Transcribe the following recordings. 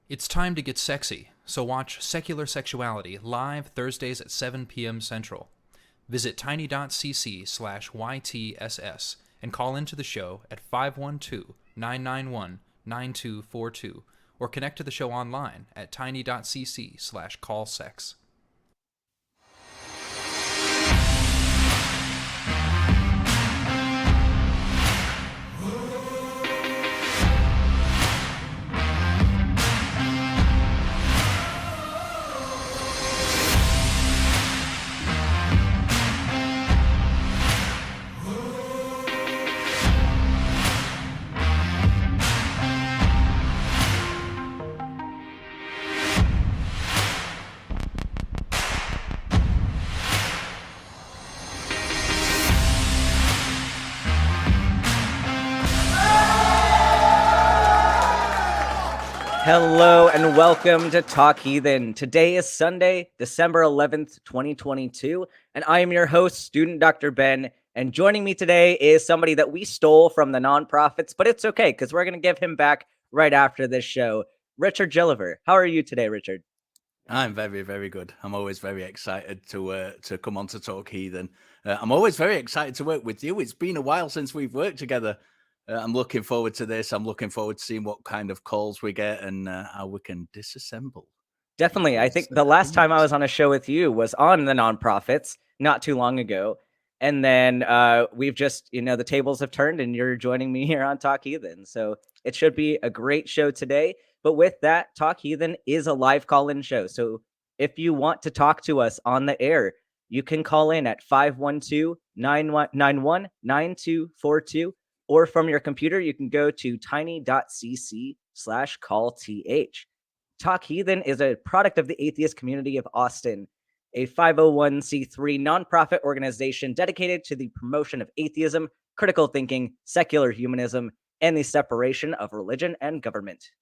It's time to get sexy, so watch Secular Sexuality live Thursdays at 7 p.m. Central. Visit tiny.cc/YTSS and call into the show at 512-991-9242 or connect to the show online at tiny.cc/callsex. Hello and welcome to Talk Heathen. Today is Sunday, December 11th, 2022, and I am your host, Student Dr. Ben, and joining me today is somebody that we stole from the nonprofits, but it's okay because we're going to give him back right after this show. Richard Gilliver. How are you today, Richard? I'm very, very good. I'm always very excited to come on to Talk Heathen. I'm always very excited to work with you. It's been a while since we've worked together. I'm looking forward to this. I'm looking forward to seeing what kind of calls we get and how we can disassemble. Definitely. I think the last time I was on a show with you was on the nonprofits not too long ago. And then we've just, the tables have turned and you're joining me here on Talk Heathen. So it should be a great show today. But with that, Talk Heathen is a live call-in show. So if you want to talk to us on the air, you can call in at 512-991-9242. Or from your computer, you can go to tiny.cc/callth. Talk Heathen is a product of the Atheist community of Austin, a 501c3 nonprofit organization dedicated to the promotion of atheism, critical thinking, secular humanism, and the separation of religion and government.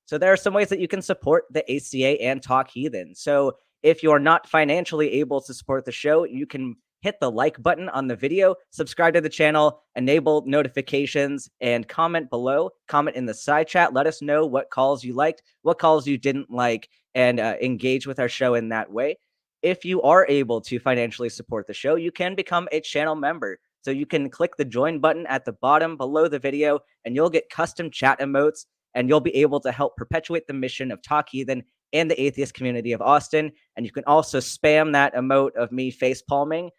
So there are some ways that you can support the ACA and Talk Heathen. So if you are not financially able to support the show, you can hit the like button on the video, subscribe to the channel, enable notifications, and comment below. Comment in the side chat. Let us know what calls you liked, what calls you didn't like, and engage with our show in that way. If you are able to financially support the show, you can become a channel member. So you can click the join button at the bottom below the video, and you'll get custom chat emotes, and you'll be able to help perpetuate the mission of Talk Heathen and the atheist community of Austin. And you can also spam that emote of me face palming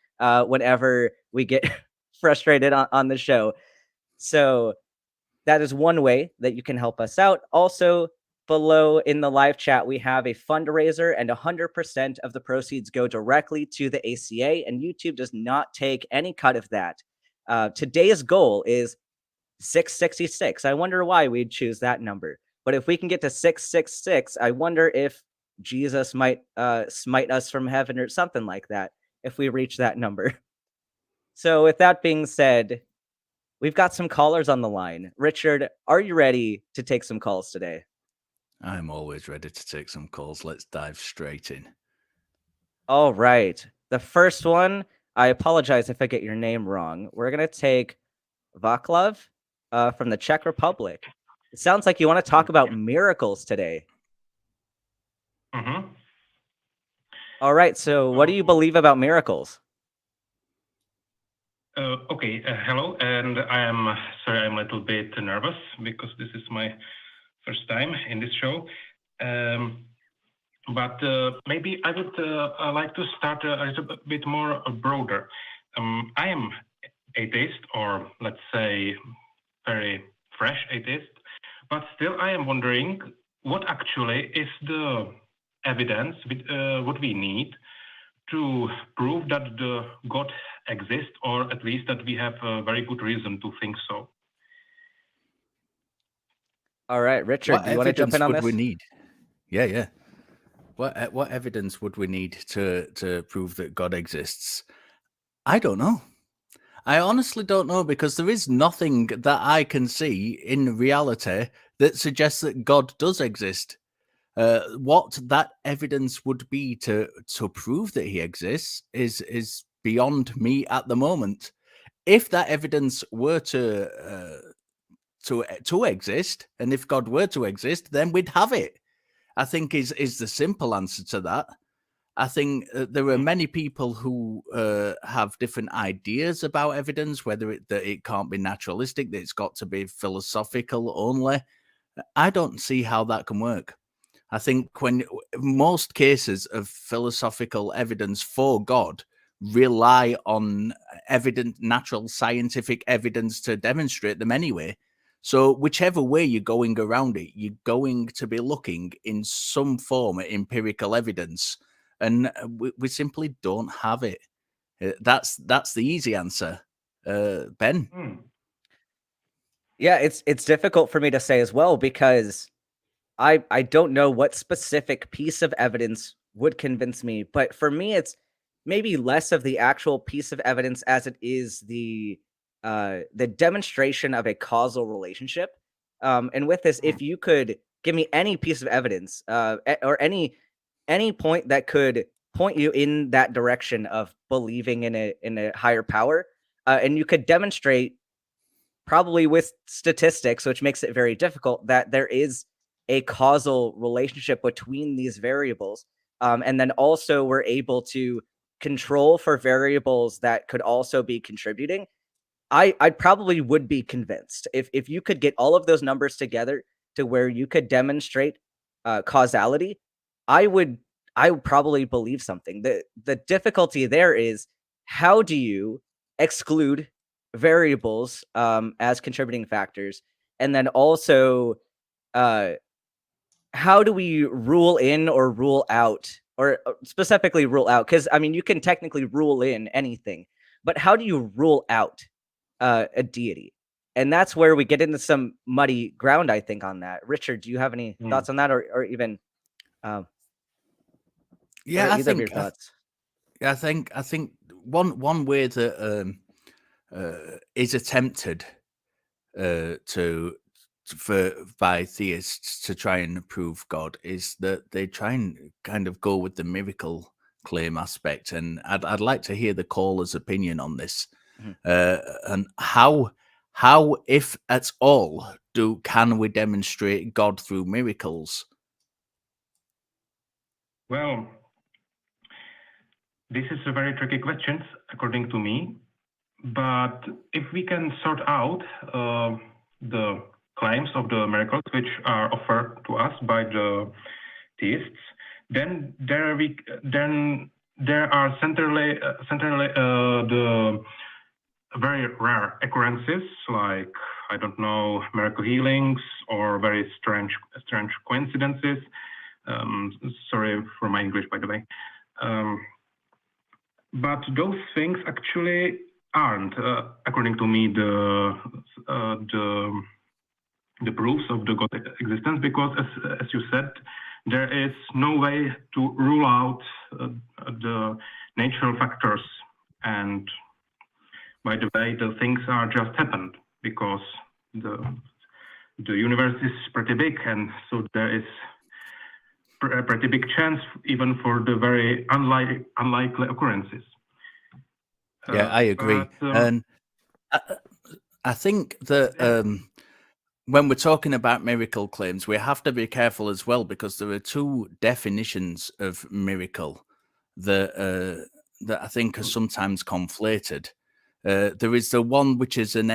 whenever we get frustrated on the show. So that is one way that you can help us out. Also, below in the live chat, we have a fundraiser, and 100% of the proceeds go directly to the ACA, and YouTube does not take any cut of that. Today's goal is 666. I wonder why we'd choose that number. But if we can get to 666, I wonder if Jesus might smite us from heaven or something like that if we reach that number. So with that being said, we've got some callers on the line. Richard, are you ready to take some calls today? I'm always ready to take some calls. Let's dive straight in. All right. The first one, I apologize if I get your name wrong. We're going to take Vaclav from the Czech Republic. It sounds like you want to talk about miracles today. Mm-hmm. All right. So what do you believe about miracles? Okay. Hello. And I am sorry, I'm a little bit nervous because this is my first time in this show. But maybe I would like to start a little bit more broader. I am atheist, or let's say very fresh atheist, but still I am wondering what actually is the evidence what we need to prove that the God exists, or at least that we have a very good reason to think so. All right, Richard, do you want to jump in on this? What evidence would we need? Yeah. What evidence would we need to prove that God exists? I don't know. I honestly don't know, because there is nothing that I can see in reality that suggests that God does exist. What that evidence would be to prove that he exists is beyond me at the moment. If that evidence were to exist, and if God were to exist, then we'd have it. I think is the simple answer to that. I think there are many people who have different ideas about evidence, whether that it can't be naturalistic, that it's got to be philosophical only. I don't see how that can work. I think when most cases of philosophical evidence for God rely on natural scientific evidence to demonstrate them anyway. So whichever way you're going around it, you're going to be looking in some form at empirical evidence, and we simply don't have it. That's the easy answer, Ben. Yeah, it's difficult for me to say as well, because I don't know what specific piece of evidence would convince me, but for me, it's maybe less of the actual piece of evidence as it is the demonstration of a causal relationship. And with this, if you could give me any piece of evidence, or any point that could point you in that direction of believing in a higher power, and you could demonstrate, probably with statistics, which makes it very difficult, that there is a causal relationship between these variables, and then also we're able to control for variables that could also be contributing, I probably would be convinced if you could get all of those numbers together to where you could demonstrate causality. I would probably believe something. The difficulty there is, how do you exclude variables as contributing factors, and then also how do we rule in or rule out, or specifically rule out? Because I mean, you can technically rule in anything, but how do you rule out a deity? And that's where we get into some muddy ground, I think, on that. Richard, do you have any thoughts on that, or even yeah, or I either think of your thoughts? I think one way that is attempted by theists to try and prove God is that they try and kind of go with the miracle claim aspect, and I'd like to hear the caller's opinion on this. And how, if at all, can we demonstrate God through miracles? Well, this is a very tricky question, according to me. But if we can sort out the claims of the miracles which are offered to us by the theists, then there are centrally the very rare occurrences, like, I don't know, miracle healings or very strange coincidences. Sorry for my English, by the way. But those things actually aren't, according to me, the proofs of the God existence, because as you said, there is no way to rule out the natural factors, and by the way, the things are just happened because the universe is pretty big, and so there is a pretty big chance even for the very unlikely occurrences. Yeah, I agree. And I think that when we're talking about miracle claims, we have to be careful as well, because there are two definitions of miracle that I think are sometimes conflated. There is the one which is and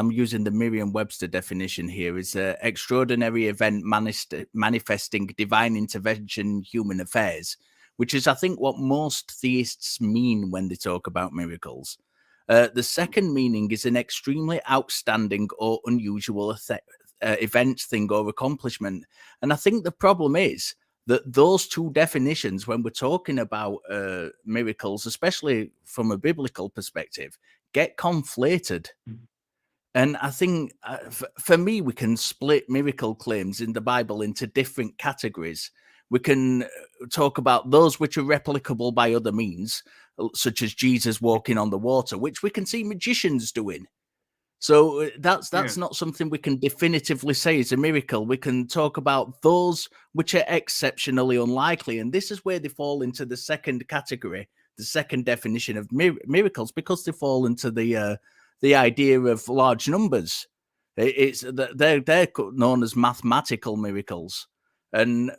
I'm using the Merriam-Webster definition here, is an extraordinary event manifesting divine intervention in human affairs, which is, I think, what most theists mean when they talk about miracles. The second meaning is an extremely outstanding or unusual event, thing, or accomplishment. And I think the problem is that those two definitions, when we're talking about miracles, especially from a biblical perspective, get conflated. And I think, for me, we can split miracle claims in the Bible into different categories. We can talk about those which are replicable by other means, such as Jesus walking on the water, which we can see magicians doing. So that's not something we can definitively say is a miracle. We can talk about those which are exceptionally unlikely, and this is where they fall into the second category, the second definition of miracles, because they fall into the idea of large numbers. They're known as mathematical miracles. And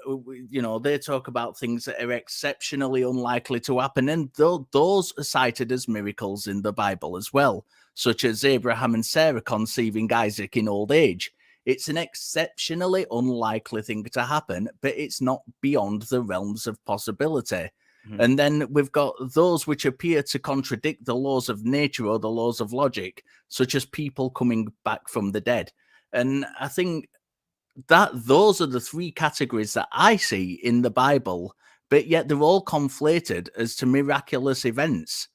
they talk about things that are exceptionally unlikely to happen, and those are cited as miracles in the Bible as well, such as Abraham and Sarah conceiving Isaac in old age. It's an exceptionally unlikely thing to happen, but it's not beyond the realms of possibility. And then we've got those which appear to contradict the laws of nature or the laws of logic, such as people coming back from the dead. And I think that those are the three categories that I see in the Bible, but yet they're all conflated as to miraculous events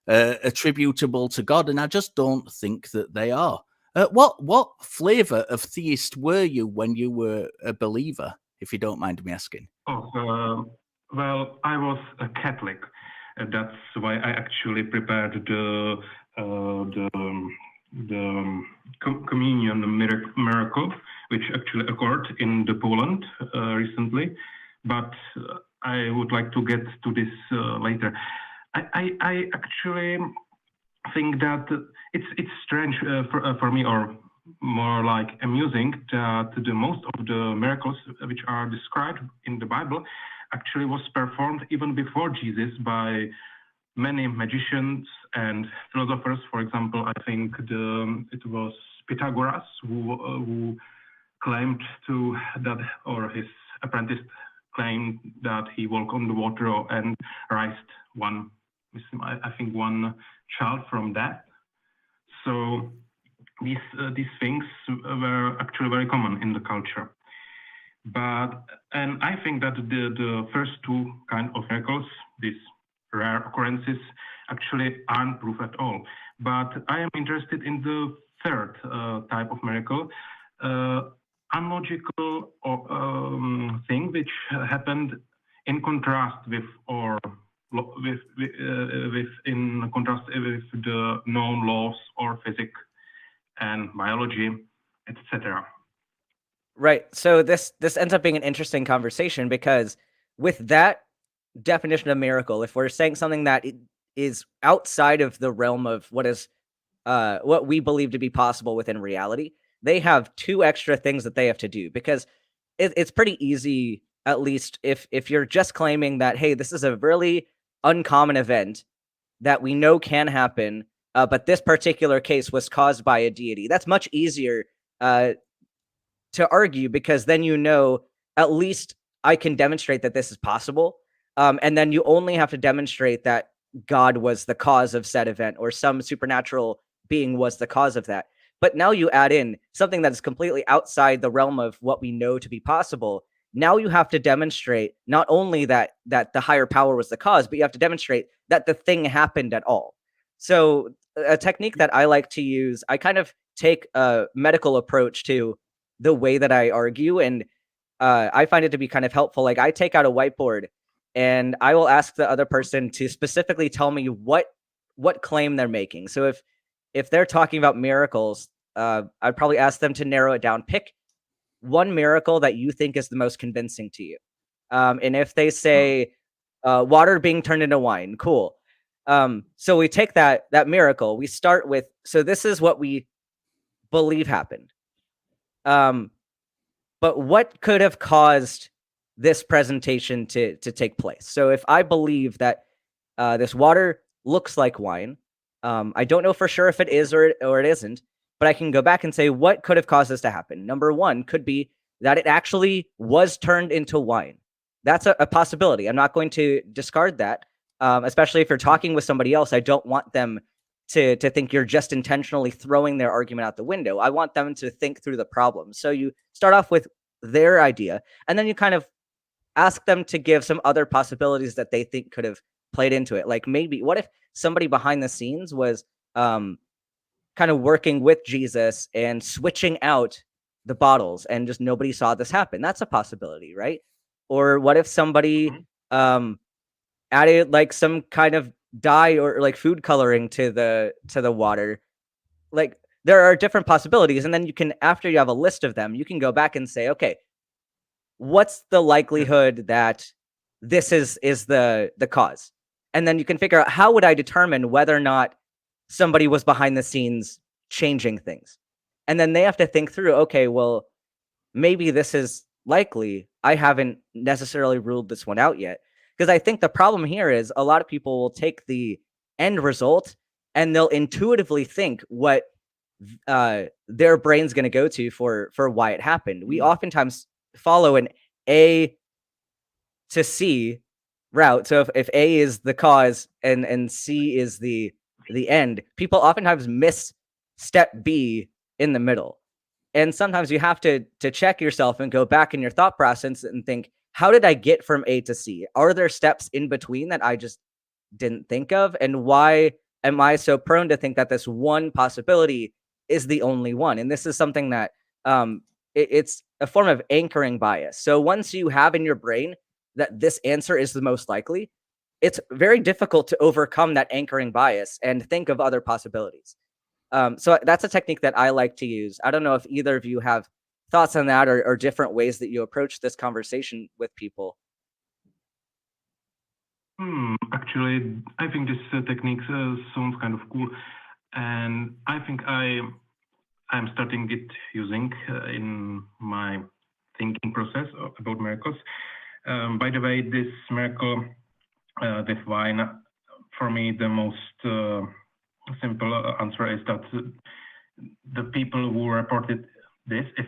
attributable to God, and I just don't think that they are. What flavor of theist were you when you were a believer, if you don't mind me asking? Well, I was a Catholic. That's why I actually prepared the communion miracle, which actually occurred in the Poland recently. But I would like to get to this later. I actually think that it's strange for me, or more like amusing, that the most of the miracles which are described in the Bible actually was performed even before Jesus by many magicians and philosophers. For example, I think it was Pythagoras who claimed that, or his apprentice claimed that he walked on the water and raised one child from death. So these things were actually very common in the culture. And I think that the first two kind of miracles, these rare occurrences, actually aren't proof at all. But I am interested in the third type of miracle, unlogical thing which happened in contrast with the known laws or physics and biology, etc. Right. So this ends up being an interesting conversation, because with that definition of miracle, if we're saying something that is outside of the realm of what we believe to be possible within reality, they have two extra things that they have to do, because it's pretty easy, at least if you're just claiming that, hey, this is a really uncommon event that we know can happen, but this particular case was caused by a deity. That's much easier to argue, because then at least I can demonstrate that this is possible. And then you only have to demonstrate that God was the cause of said event, or some supernatural being was the cause of that. But now you add in something that is completely outside the realm of what we know to be possible. Now you have to demonstrate not only that the higher power was the cause, but you have to demonstrate that the thing happened at all. So a technique that I like to use, I kind of take a medical approach to the way that I argue, and I find it to be kind of helpful. Like, I take out a whiteboard and I will ask the other person to specifically tell me what claim they're making. So if they're talking about miracles, I'd probably ask them to narrow it down. Pick one miracle that you think is the most convincing to you. And if they say water being turned into wine, cool. So we take that miracle. We start with, so this is what we believe happened. But what could have caused this presentation to take place? So if I believe that this water looks like wine, I don't know for sure if it is or it isn't, but I can go back and say, what could have caused this to happen? Number one could be that it actually was turned into wine. That's a possibility. I'm not going to discard that, especially if you're talking with somebody else. I don't want them to think you're just intentionally throwing their argument out the window. I want them to think through the problem. So you start off with their idea, and then you kind of ask them to give some other possibilities that they think could have played into it. Like, maybe, what if somebody behind the scenes was kind of working with Jesus and switching out the bottles, and just nobody saw this happen? That's a possibility, right? Or what if somebody added like some kind of dye or like food coloring to the water? Like, there are different possibilities, and then you can, after you have a list of them, you can go back and say, okay, what's the likelihood that this is the cause? And then you can figure out, how would I determine whether or not somebody was behind the scenes changing things? And then they have to think through, okay, well, maybe this is likely, I haven't necessarily ruled this one out yet, because I think the problem here is a lot of people will take the end result and they'll intuitively think what their brain's going to go to for why it happened. We oftentimes follow an A to C route. So if A is the cause and C is the end, people oftentimes miss step B in the middle. And sometimes you have to check yourself and go back in your thought process and think, how did I get from A to C? Are there steps in between that I just didn't think of? And why am I so prone to think that this one possibility is the only one? And this is something that it's a form of anchoring bias. So once you have in your brain that this answer is the most likely, it's very difficult to overcome that anchoring bias and think of other possibilities. So that's a technique that I like to use. I don't know if either of you have thoughts on that or different ways that you approach this conversation with people. Actually, I think this technique sounds kind of cool, and I think I'm starting it using in my thinking process about miracles. By the way, this miracle with wine, for me, the most simple answer is that the people who reported this, if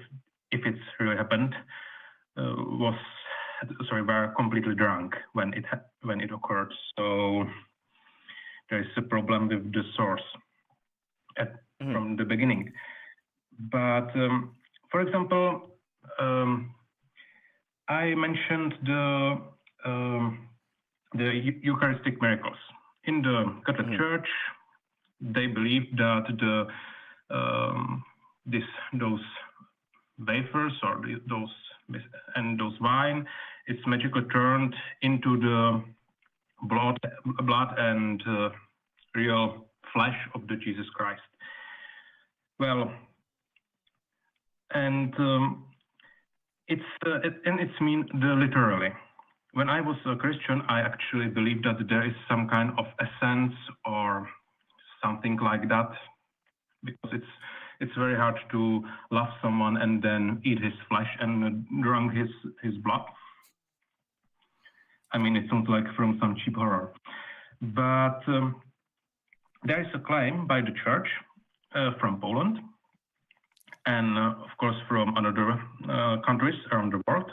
it's really happened, were completely drunk when it occurred. So there is a problem with the source from the beginning. But for example, I mentioned the Eucharistic miracles in the Catholic Church. They believe that those wafers or those wine is magically turned into the blood and real flesh of the Jesus Christ. Well, and it's mean literally. When I was a Christian, I actually believed that there is some kind of essence or something like that, because it's very hard to love someone and then eat his flesh and drink his blood. I mean, it sounds like from some cheap horror. But there is a claim by the church from Poland, and of course from other countries around the world,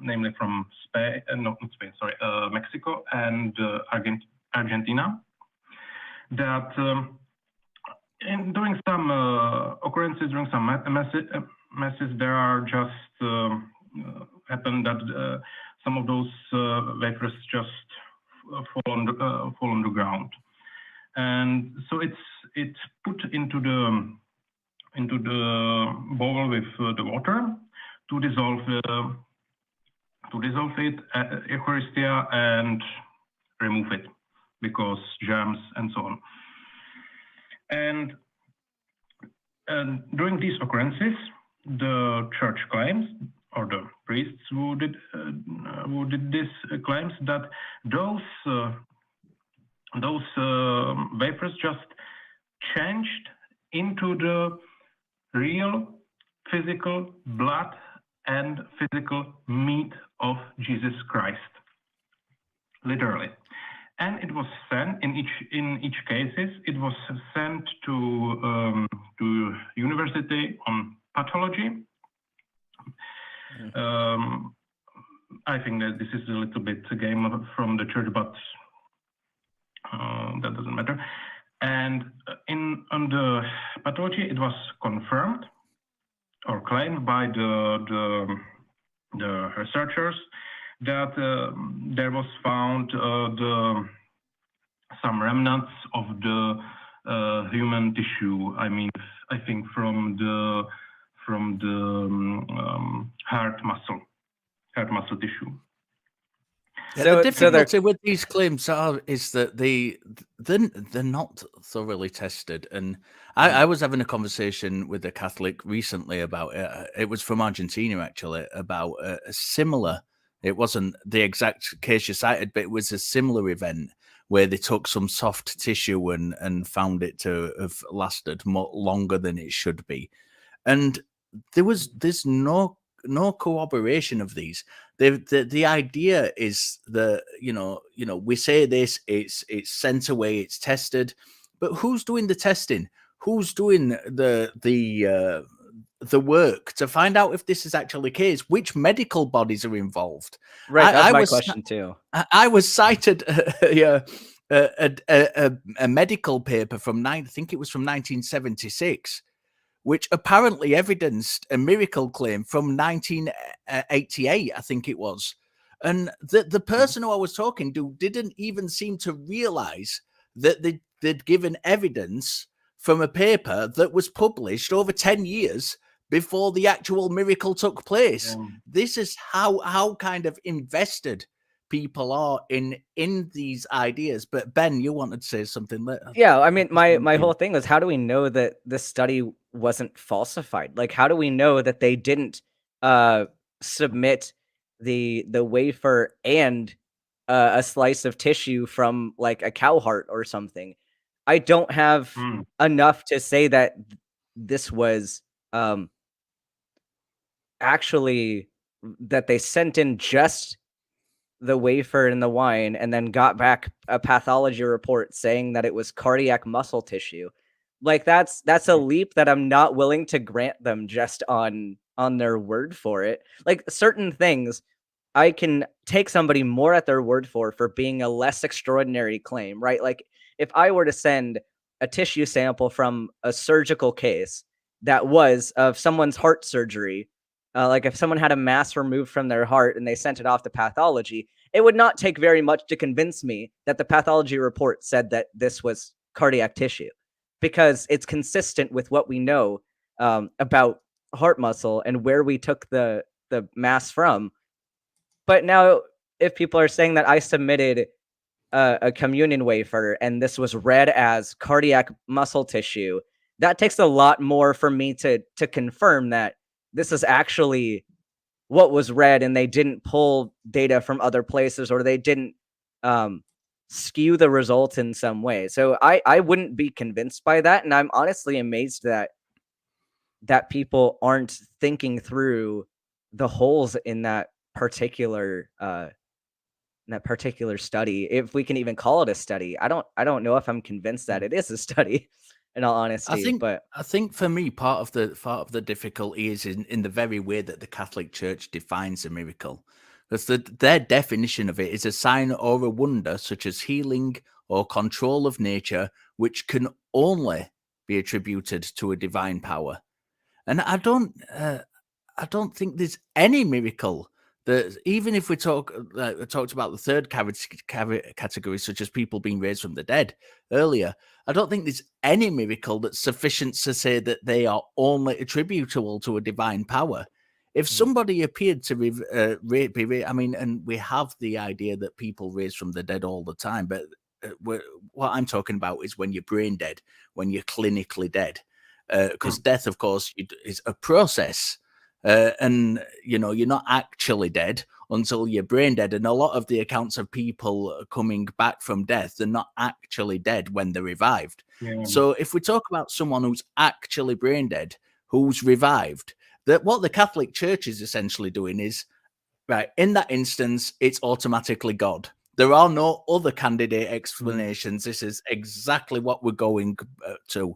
namely from Mexico and Argentina, that during some occurrences, during some masses, there are just happen that some of those wafers just fall on the ground, and so it's put into the bowl with the water to dissolve it, Eucharistia, and remove it, because germs and so on. And during these occurrences, the church claims, or the priests who did this claims that those wafers just changed into the real physical blood and physical meat of Jesus Christ, literally. And it was sent in each cases. It was sent to university on pathology. I think that this is a little bit a game from the church, but that doesn't matter. And on the pathology, it was confirmed or claimed by the researchers that there was found some remnants of the human tissue. I mean, I think from the heart muscle tissue. Yeah, the difficulty with these claims is that they're not thoroughly tested. And I was having a conversation with a Catholic recently about it was from Argentina actually, about a similar. It wasn't the exact case you cited, but it was a similar event where they took some soft tissue and found it to have lasted longer than it should be. And there's no no corroboration of these. The idea is that we say this, it's sent away, it's tested, but who's doing the testing? Who's doing the work to find out if this is actually the case? Which medical bodies are involved? Right, that's my question too. I was cited a medical paper from I think it was from 1976, which apparently evidenced a miracle claim from 1988, I think it was. And the person who I was talking to didn't even seem to realize that they'd given evidence from a paper that was published over 10 years before the actual miracle took place. This is how kind of invested people are in these ideas. But Ben, you wanted to say something later. Yeah, I mean, my whole thing was, how do we know that this study wasn't falsified? Like, how do we know that they didn't submit the wafer and a slice of tissue from like a cow heart or something? I don't have enough to say that this was actually that they sent in just the wafer and the wine and then got back a pathology report saying that it was cardiac muscle tissue. Like, that's a leap that I'm not willing to grant them just on their word for it. Like, certain things I can take somebody more at their word for being a less extraordinary claim, right? Like, if I were to send a tissue sample from a surgical case that was of someone's heart surgery, like if someone had a mass removed from their heart and they sent it off to pathology, it would not take very much to convince me that the pathology report said that this was cardiac tissue, because it's consistent with what we know about heart muscle and where we took the mass from. But now, if people are saying that I submitted a communion wafer and this was read as cardiac muscle tissue, that takes a lot more for me to confirm that this is actually what was read, and they didn't pull data from other places, or they didn't skew the results in some way. So I wouldn't be convinced by that, and I'm honestly amazed that people aren't thinking through the holes in that particular study, if we can even call it a study. I don't know if I'm convinced that it is a study, in all honesty. I think for me, part of the difficulty is in the very way that the Catholic Church defines a miracle, because their definition of it is a sign or a wonder, such as healing or control of nature, which can only be attributed to a divine power. And I don't think there's any miracle that, even if we talked about the third category, such as people being raised from the dead earlier, I don't think there's any miracle that's sufficient to say that they are only attributable to a divine power. If somebody appeared to be, I mean, and we have the idea that people raised from the dead all the time, but what I'm talking about is when you're brain dead, when you're clinically dead, because death, of course, is a process. And you're not actually dead until you're brain dead. And a lot of the accounts of people coming back from death, they're not actually dead when they're revived. So if we talk about someone who's actually brain dead, who's revived, that what the Catholic Church is essentially doing is, right, in that instance, it's automatically God. There are no other candidate explanations. This is exactly what we're going to.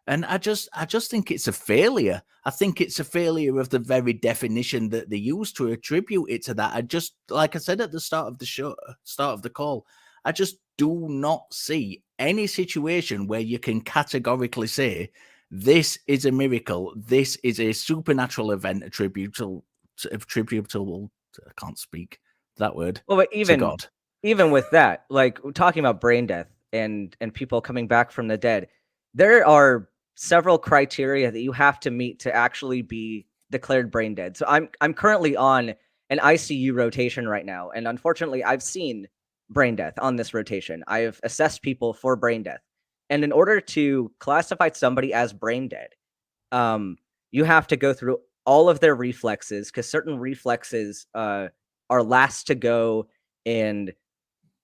And I just think it's a failure. I think it's a failure of the very definition that they use to attribute it to that. I just, like I said at the start of the call, I just do not see any situation where you can categorically say this is a miracle, this is a supernatural event attributable. I can't speak that word. Well, but to God. Even with that, like, talking about brain death and people coming back from the dead, there are several criteria that you have to meet to actually be declared brain dead. So I'm currently on an ICU rotation right now, and unfortunately, I've seen brain death on this rotation. I've assessed people for brain death, and in order to classify somebody as brain dead, you have to go through all of their reflexes, because certain reflexes are last to go and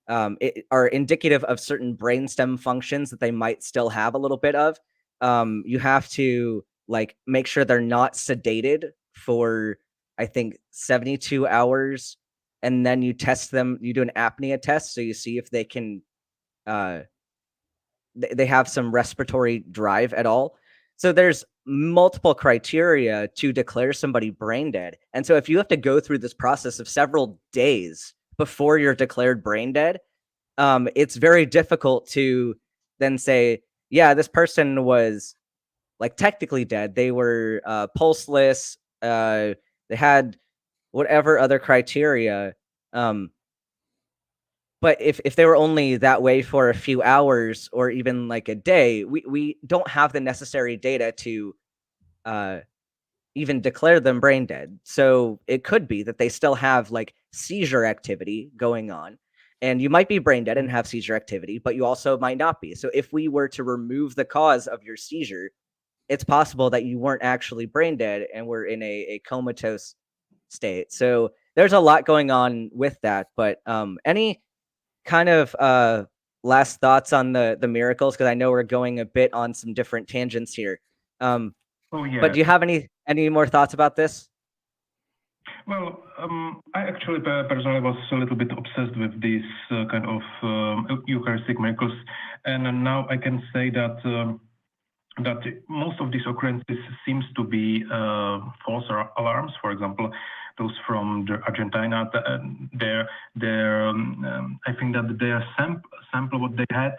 are indicative of certain brainstem functions that they might still have a little bit of. You have to, like, make sure they're not sedated for I think 72 hours, and then you test them. You do an apnea test, so you see if they can they have some respiratory drive at all. So there's multiple criteria to declare somebody brain dead. And so if you have to go through this process of several days before you're declared brain dead, it's very difficult to then say, yeah, this person was like technically dead. They were pulseless. They had whatever other criteria. But if they were only that way for a few hours or even like a day, we don't have the necessary data to even declare them brain dead. So it could be that they still have like seizure activity going on. And you might be brain dead and have seizure activity, but you also might not be. So if we were to remove the cause of your seizure, it's possible that you weren't actually brain dead and were in a comatose state. So there's a lot going on with that. But any kind of last thoughts on the miracles? Because I know we're going a bit on some different tangents here. Oh yeah. But do you have any more thoughts about this? Well, I actually personally was a little bit obsessed with these kind of Eucharistic miracles, and now I can say that that most of these occurrences seems to be false alarms. For example, those from Argentina, I think that their sample what they had,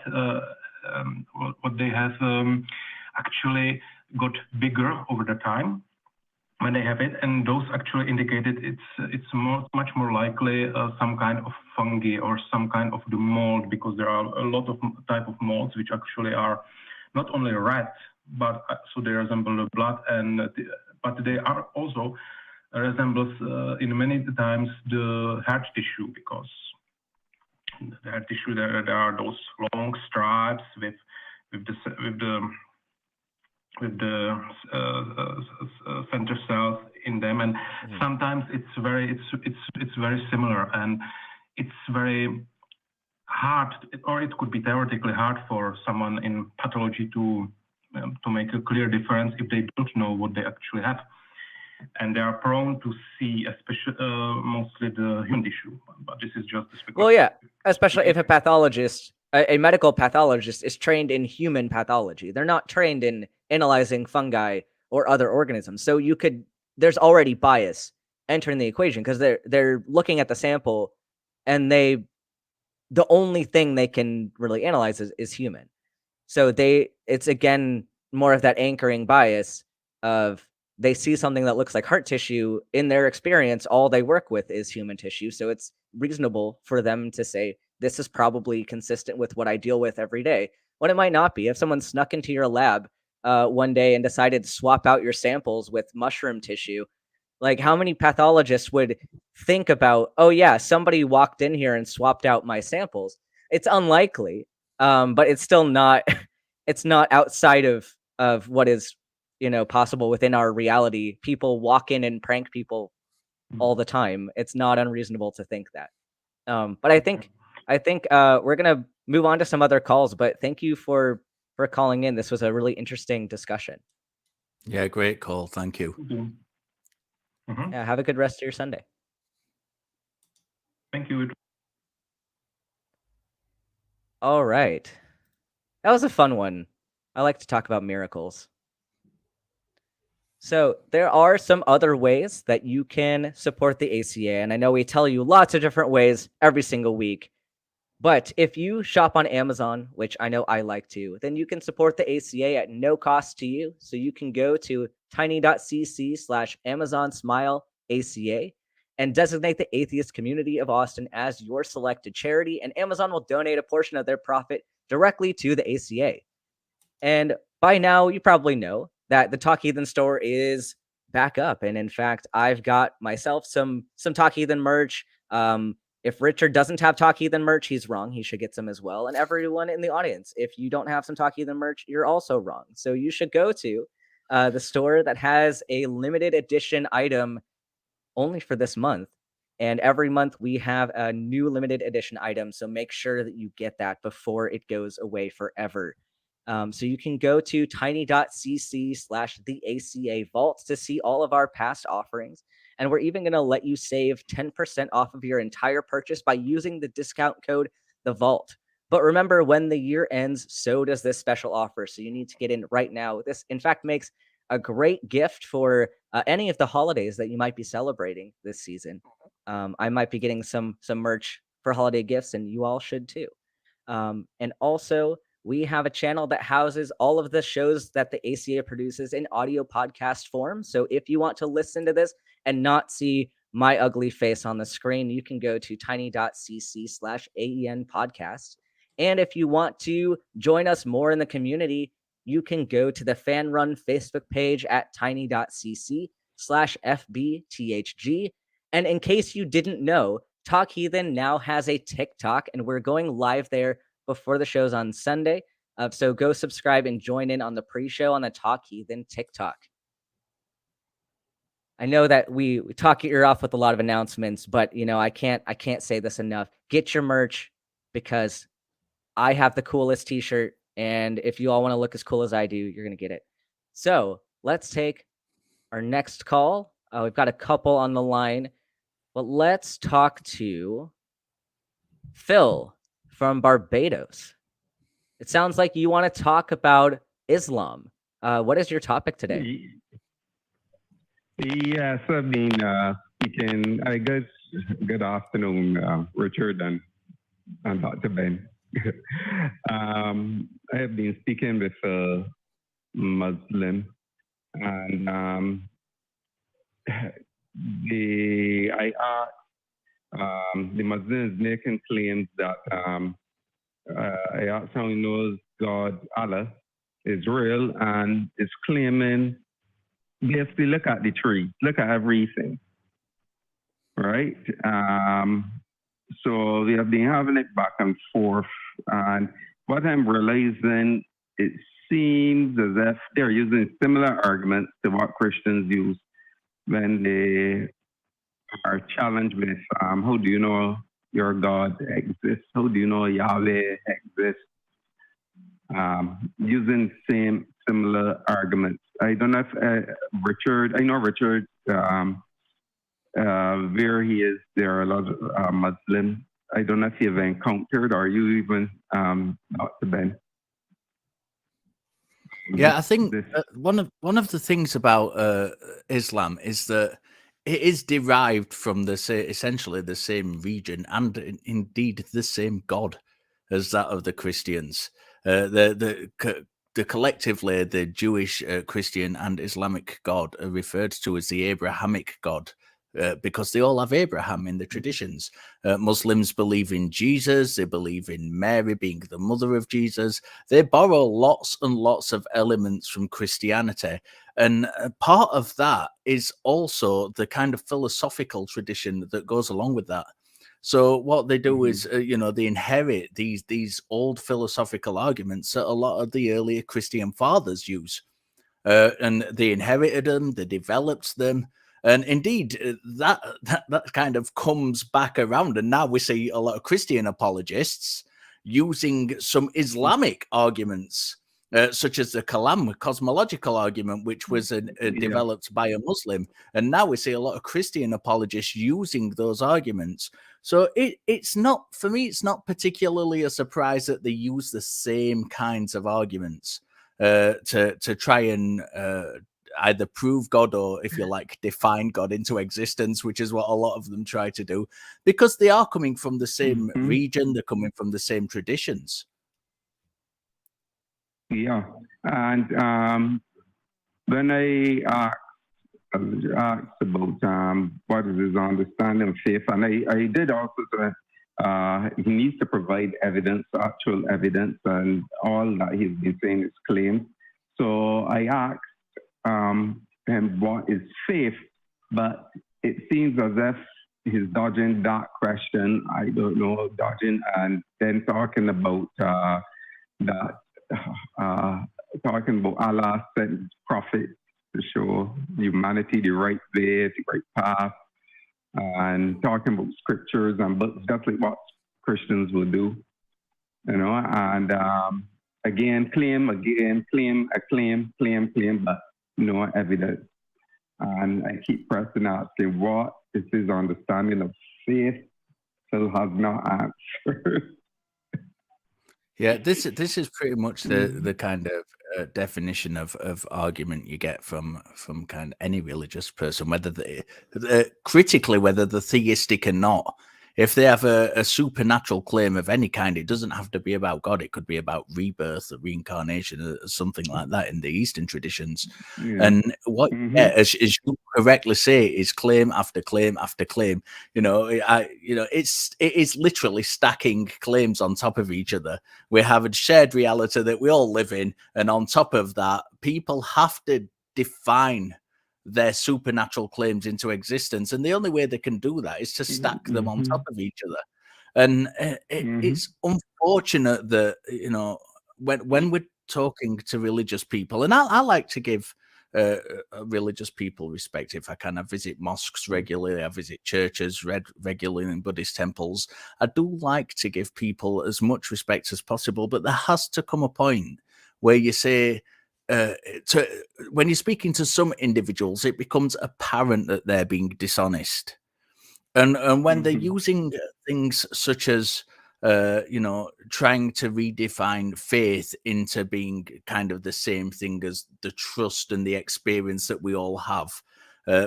what they have actually got bigger over the time when they have it, and those actually indicated it's much more likely some kind of fungi or some kind of the mold, because there are a lot of type of molds which actually are not only red, but so they resemble the blood, but they are also resembles in many times the heart tissue, because the heart tissue there are those long stripes with the center cells in them, and sometimes it's very similar, and it's very hard, or it could be theoretically hard for someone in pathology to make a clear difference if they don't know what they actually have, and they are prone to see, especially mostly the human tissue. But this is just a well, yeah, especially if a pathologist, a medical pathologist, is trained in human pathology. They're not trained in analyzing fungi or other organisms. So there's already bias entering the equation, because they're looking at the sample, and the only thing they can really analyze is human. So it's again more of that anchoring bias of they see something that looks like heart tissue. In their experience, all they work with is human tissue. So it's reasonable for them to say, this is probably consistent with what I deal with every day, when it might not be. If someone snuck into your lab one day and decided to swap out your samples with mushroom tissue, like how many pathologists would think about, oh yeah, somebody walked in here and swapped out my samples? It's unlikely, but it's still not, it's not outside of what is, possible within our reality. People walk in and prank people all the time. It's not unreasonable to think that. But I think we're gonna move on to some other calls. But thank you for calling in. This was a really interesting discussion. Yeah, great call. Thank you. Yeah, have a good rest of your Sunday. Thank you. All right, that was a fun one. I like to talk about miracles. So there are some other ways that you can support the ACA, and I know we tell you lots of different ways every single week, but if you shop on Amazon, which I know I like to, then you can support the ACA at no cost to you. So you can go to tiny.cc/AmazonSmileACA and designate the Atheist Community of Austin as your selected charity, and Amazon will donate a portion of their profit directly to the ACA. And by now, you probably know that the Talk Heathen store is back up. And in fact, I've got myself some Talk Heathen merch. If Richard doesn't have Talk Heathen merch, he's wrong. He should get some as well. And everyone in the audience, if you don't have some Talk Heathen merch, you're also wrong. So you should go to the store that has a limited edition item only for this month. And every month we have a new limited edition item. So make sure that you get that before it goes away forever. So you can go to tiny.cc/the ACA vault to see all of our past offerings. And we're even going to let you save 10% off of your entire purchase by using the discount code The Vault. But remember, when the year ends, so does this special offer. So you need to get in right now. This, in fact, makes a great gift for any of the holidays that you might be celebrating this season. I might be getting some merch for holiday gifts, and you all should too. And also, we have a channel that houses all of the shows that the ACA produces in audio podcast form. So if you want to listen to this and not see my ugly face on the screen, you can go to tiny.cc/AEN podcast. And if you want to join us more in the community, you can go to the fan run Facebook page at tiny.cc/FBTHG. And in case you didn't know, Talk Heathen now has a TikTok, and we're going live there before the shows on Sunday. So go subscribe and join in on the pre-show on the Talk Heathen TikTok. I know that we talk your ear off with a lot of announcements, but I can't say this enough. Get your merch, because I have the coolest t-shirt, and if you all want to look as cool as I do, you're going to get it. So let's take our next call. We've got a couple on the line, but let's talk to Phil from Barbados. It sounds like you want to talk about Islam. What is your topic today? Yes, I've been speaking. I guess good afternoon, Richard and Dr. Ben. I have been speaking with a Muslim, and the Muslim is making claims that I asked how he knows God, Allah, is real, and is claiming, basically, look at the tree, look at everything, right? So we have been having it back and forth, and what I'm realizing, it seems as if they're using similar arguments to what Christians use when they are challenged with, how do you know your God exists? How do you know Yahweh exists? Using similar arguments. I don't know if Richard, I know Richard, where he is, there are a lot of Muslims. I don't know if you've encountered, or you even, Dr. Ben. Yeah, I think one of the things about Islam is that it is derived from essentially the same region, and indeed the same God as that of the Christians. Collectively, the Jewish, Christian, and Islamic God are referred to as the Abrahamic God, because they all have Abraham in the traditions. Muslims believe in Jesus. They believe in Mary being the mother of Jesus. They borrow lots and lots of elements from Christianity. And part of that is also the kind of philosophical tradition that goes along with that. So what they do is, they inherit these old philosophical arguments that a lot of the earlier Christian fathers use. And they inherited them, they developed them. And indeed, that kind of comes back around. And now we see a lot of Christian apologists using some Islamic arguments, such as the Kalam cosmological argument, which was developed by a Muslim. And now we see a lot of Christian apologists using those arguments. So it's not, for me, it's not particularly a surprise that they use the same kinds of arguments to try and either prove God or, if you like, define God into existence, which is what a lot of them try to do, because they are coming from the same region, they're coming from the same traditions. Yeah, and when I asked about what is his understanding of faith, and I did also say he needs to provide evidence, actual evidence, and all that he's been saying is claims. So I asked him what is faith, but it seems as if he's dodging that question. I don't know, dodging, and then talking about talking about Allah sent prophets to show humanity the right way, the right path, and talking about scriptures and books, just like what Christians will do, and again, claim, but no evidence. And I keep pressing asking, what is his understanding of faith? Still has not answered. Yeah, this is pretty much the kind of definition of argument you get from kind of any religious person, whether critically whether they're theistic or not. If they have a supernatural claim of any kind, it doesn't have to be about God. It could be about rebirth or reincarnation or something like that in the Eastern traditions. Yeah. And what you get, as you correctly say, is claim after claim after claim. It is literally stacking claims on top of each other. We have a shared reality that we all live in, and on top of that, people have to define their supernatural claims into existence, and the only way they can do that is to stack them on top of each other. And it's unfortunate that when we're talking to religious people, and I like to give religious people respect if I can. I visit mosques regularly, I visit churches regularly in Buddhist temples. I do like to give people as much respect as possible, but there has to come a point where you say, when you're speaking to some individuals, it becomes apparent that they're being dishonest, and when they're using things such as trying to redefine faith into being kind of the same thing as the trust and the experience that we all have.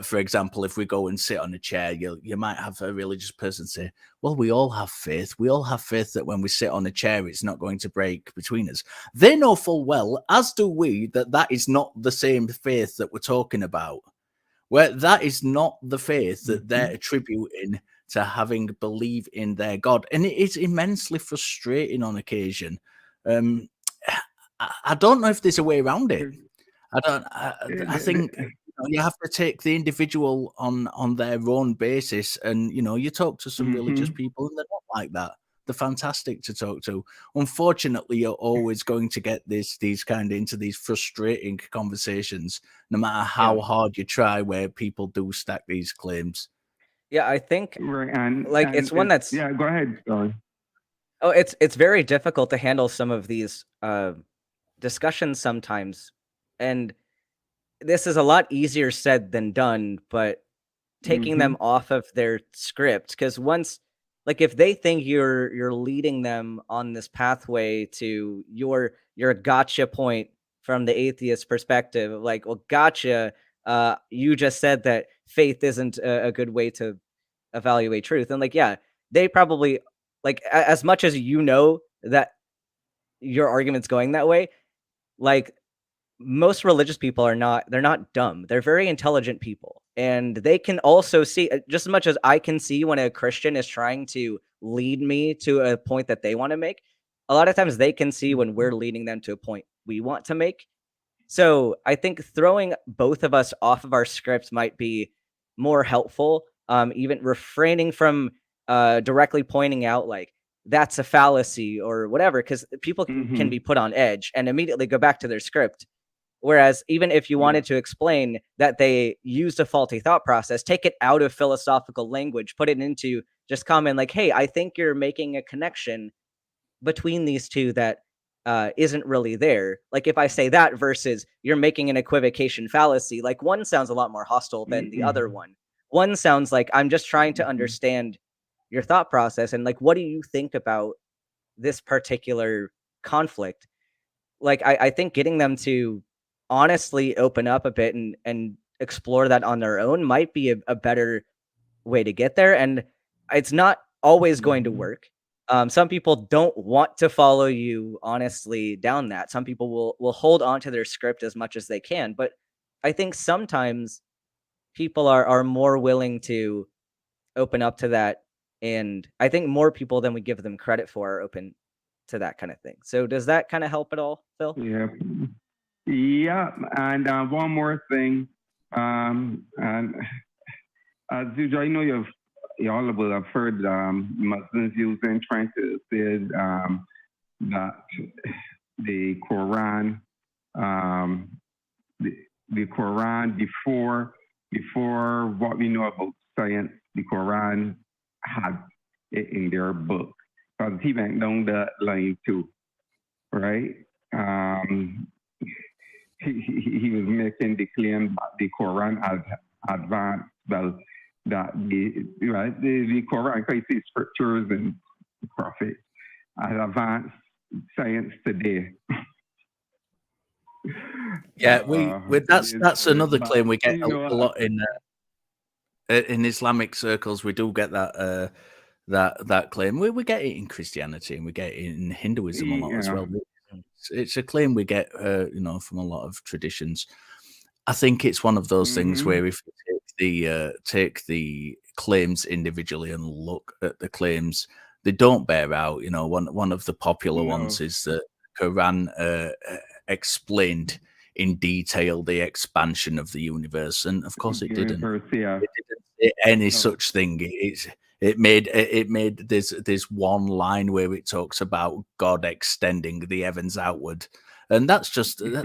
For example, if we go and sit on a chair, you might have a religious person say, well, we all have faith. We all have faith that when we sit on a chair, it's not going to break between us. They know full well, as do we, that is not the same faith that we're talking about. Where that is not the faith that they're attributing to having believe in their God. And it is immensely frustrating on occasion. I don't know if there's a way around it. I think you have to take the individual on their own basis, and you talk to some religious people and they're not like that. They're fantastic to talk to. Unfortunately, you're always going to get these kind of into these frustrating conversations, no matter how hard you try, where people do stack these claims. Yeah, I think it's one that's go ahead. Sorry. Oh, it's very difficult to handle some of these discussions sometimes, and this is a lot easier said than done. But taking them off of their script, because once, like, if they think you're leading them on this pathway to your gotcha point from the atheist perspective, like, well, gotcha, you just said that faith isn't a good way to evaluate truth, and like, yeah, they probably, like, as much as that your argument's going that way, like, most religious people they're not dumb. They're very intelligent people, and they can also see, just as much as I can see when a Christian is trying to lead me to a point that they want to make. A lot of times they can see when we're leading them to a point we want to make. So I think throwing both of us off of our scripts might be more helpful. Even refraining from directly pointing out, like, that's a fallacy or whatever, because people can be put on edge and immediately go back to their script. Whereas even if you wanted to explain that they used a faulty thought process, take it out of philosophical language, put it into just comment like, hey, I think you're making a connection between these two that isn't really there. Like, if I say that versus you're making an equivocation fallacy, like, one sounds a lot more hostile than the other one. One sounds like I'm just trying to understand your thought process and, like, what do you think about this particular conflict? Like, I think getting them to honestly open up a bit and explore that on their own might be a better way to get there. And it's not always going to work. Some people don't want to follow you honestly down that. Some people will hold on to their script as much as they can. But I think sometimes people are more willing to open up to that. And I think more people than we give them credit for are open to that kind of thing. So does that kind of help at all, Phil? Yeah, and one more thing, and as usual, I know you all will have heard Muslims trying to say that the Quran, the Quran before what we know about science, the Quran had it in their book. Because he went down that line too, right? he was making the claim that the Quran had advanced, well, that the Quran, the scriptures and the prophets had advanced science today. Yeah, that's another claim we get a lot in Islamic circles. We do get that claim. We get it in Christianity and we get it in Hinduism a lot as well. It's a claim we get, from a lot of traditions. I think it's one of those things where if you take the claims individually and look at the claims, they don't bear out. One of the popular ones is that Quran explained in detail the expansion of the universe, and of course it didn't. It didn't say any such thing. It made there's one line where it talks about God extending the heavens outward, and that's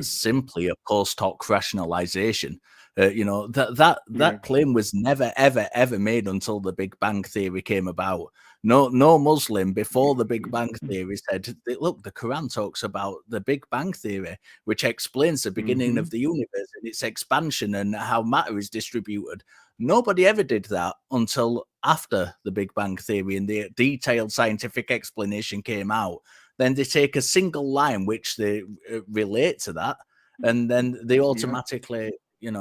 simply a post hoc rationalization. That claim was never ever made until the Big Bang Theory came about. No Muslim before the Big Bang Theory said, look, the Quran talks about the Big Bang Theory, which explains the beginning of the universe and its expansion and how matter is distributed. Nobody ever did that until after the Big Bang Theory and the detailed scientific explanation came out. Then they take a single line which they relate to that, and then they automatically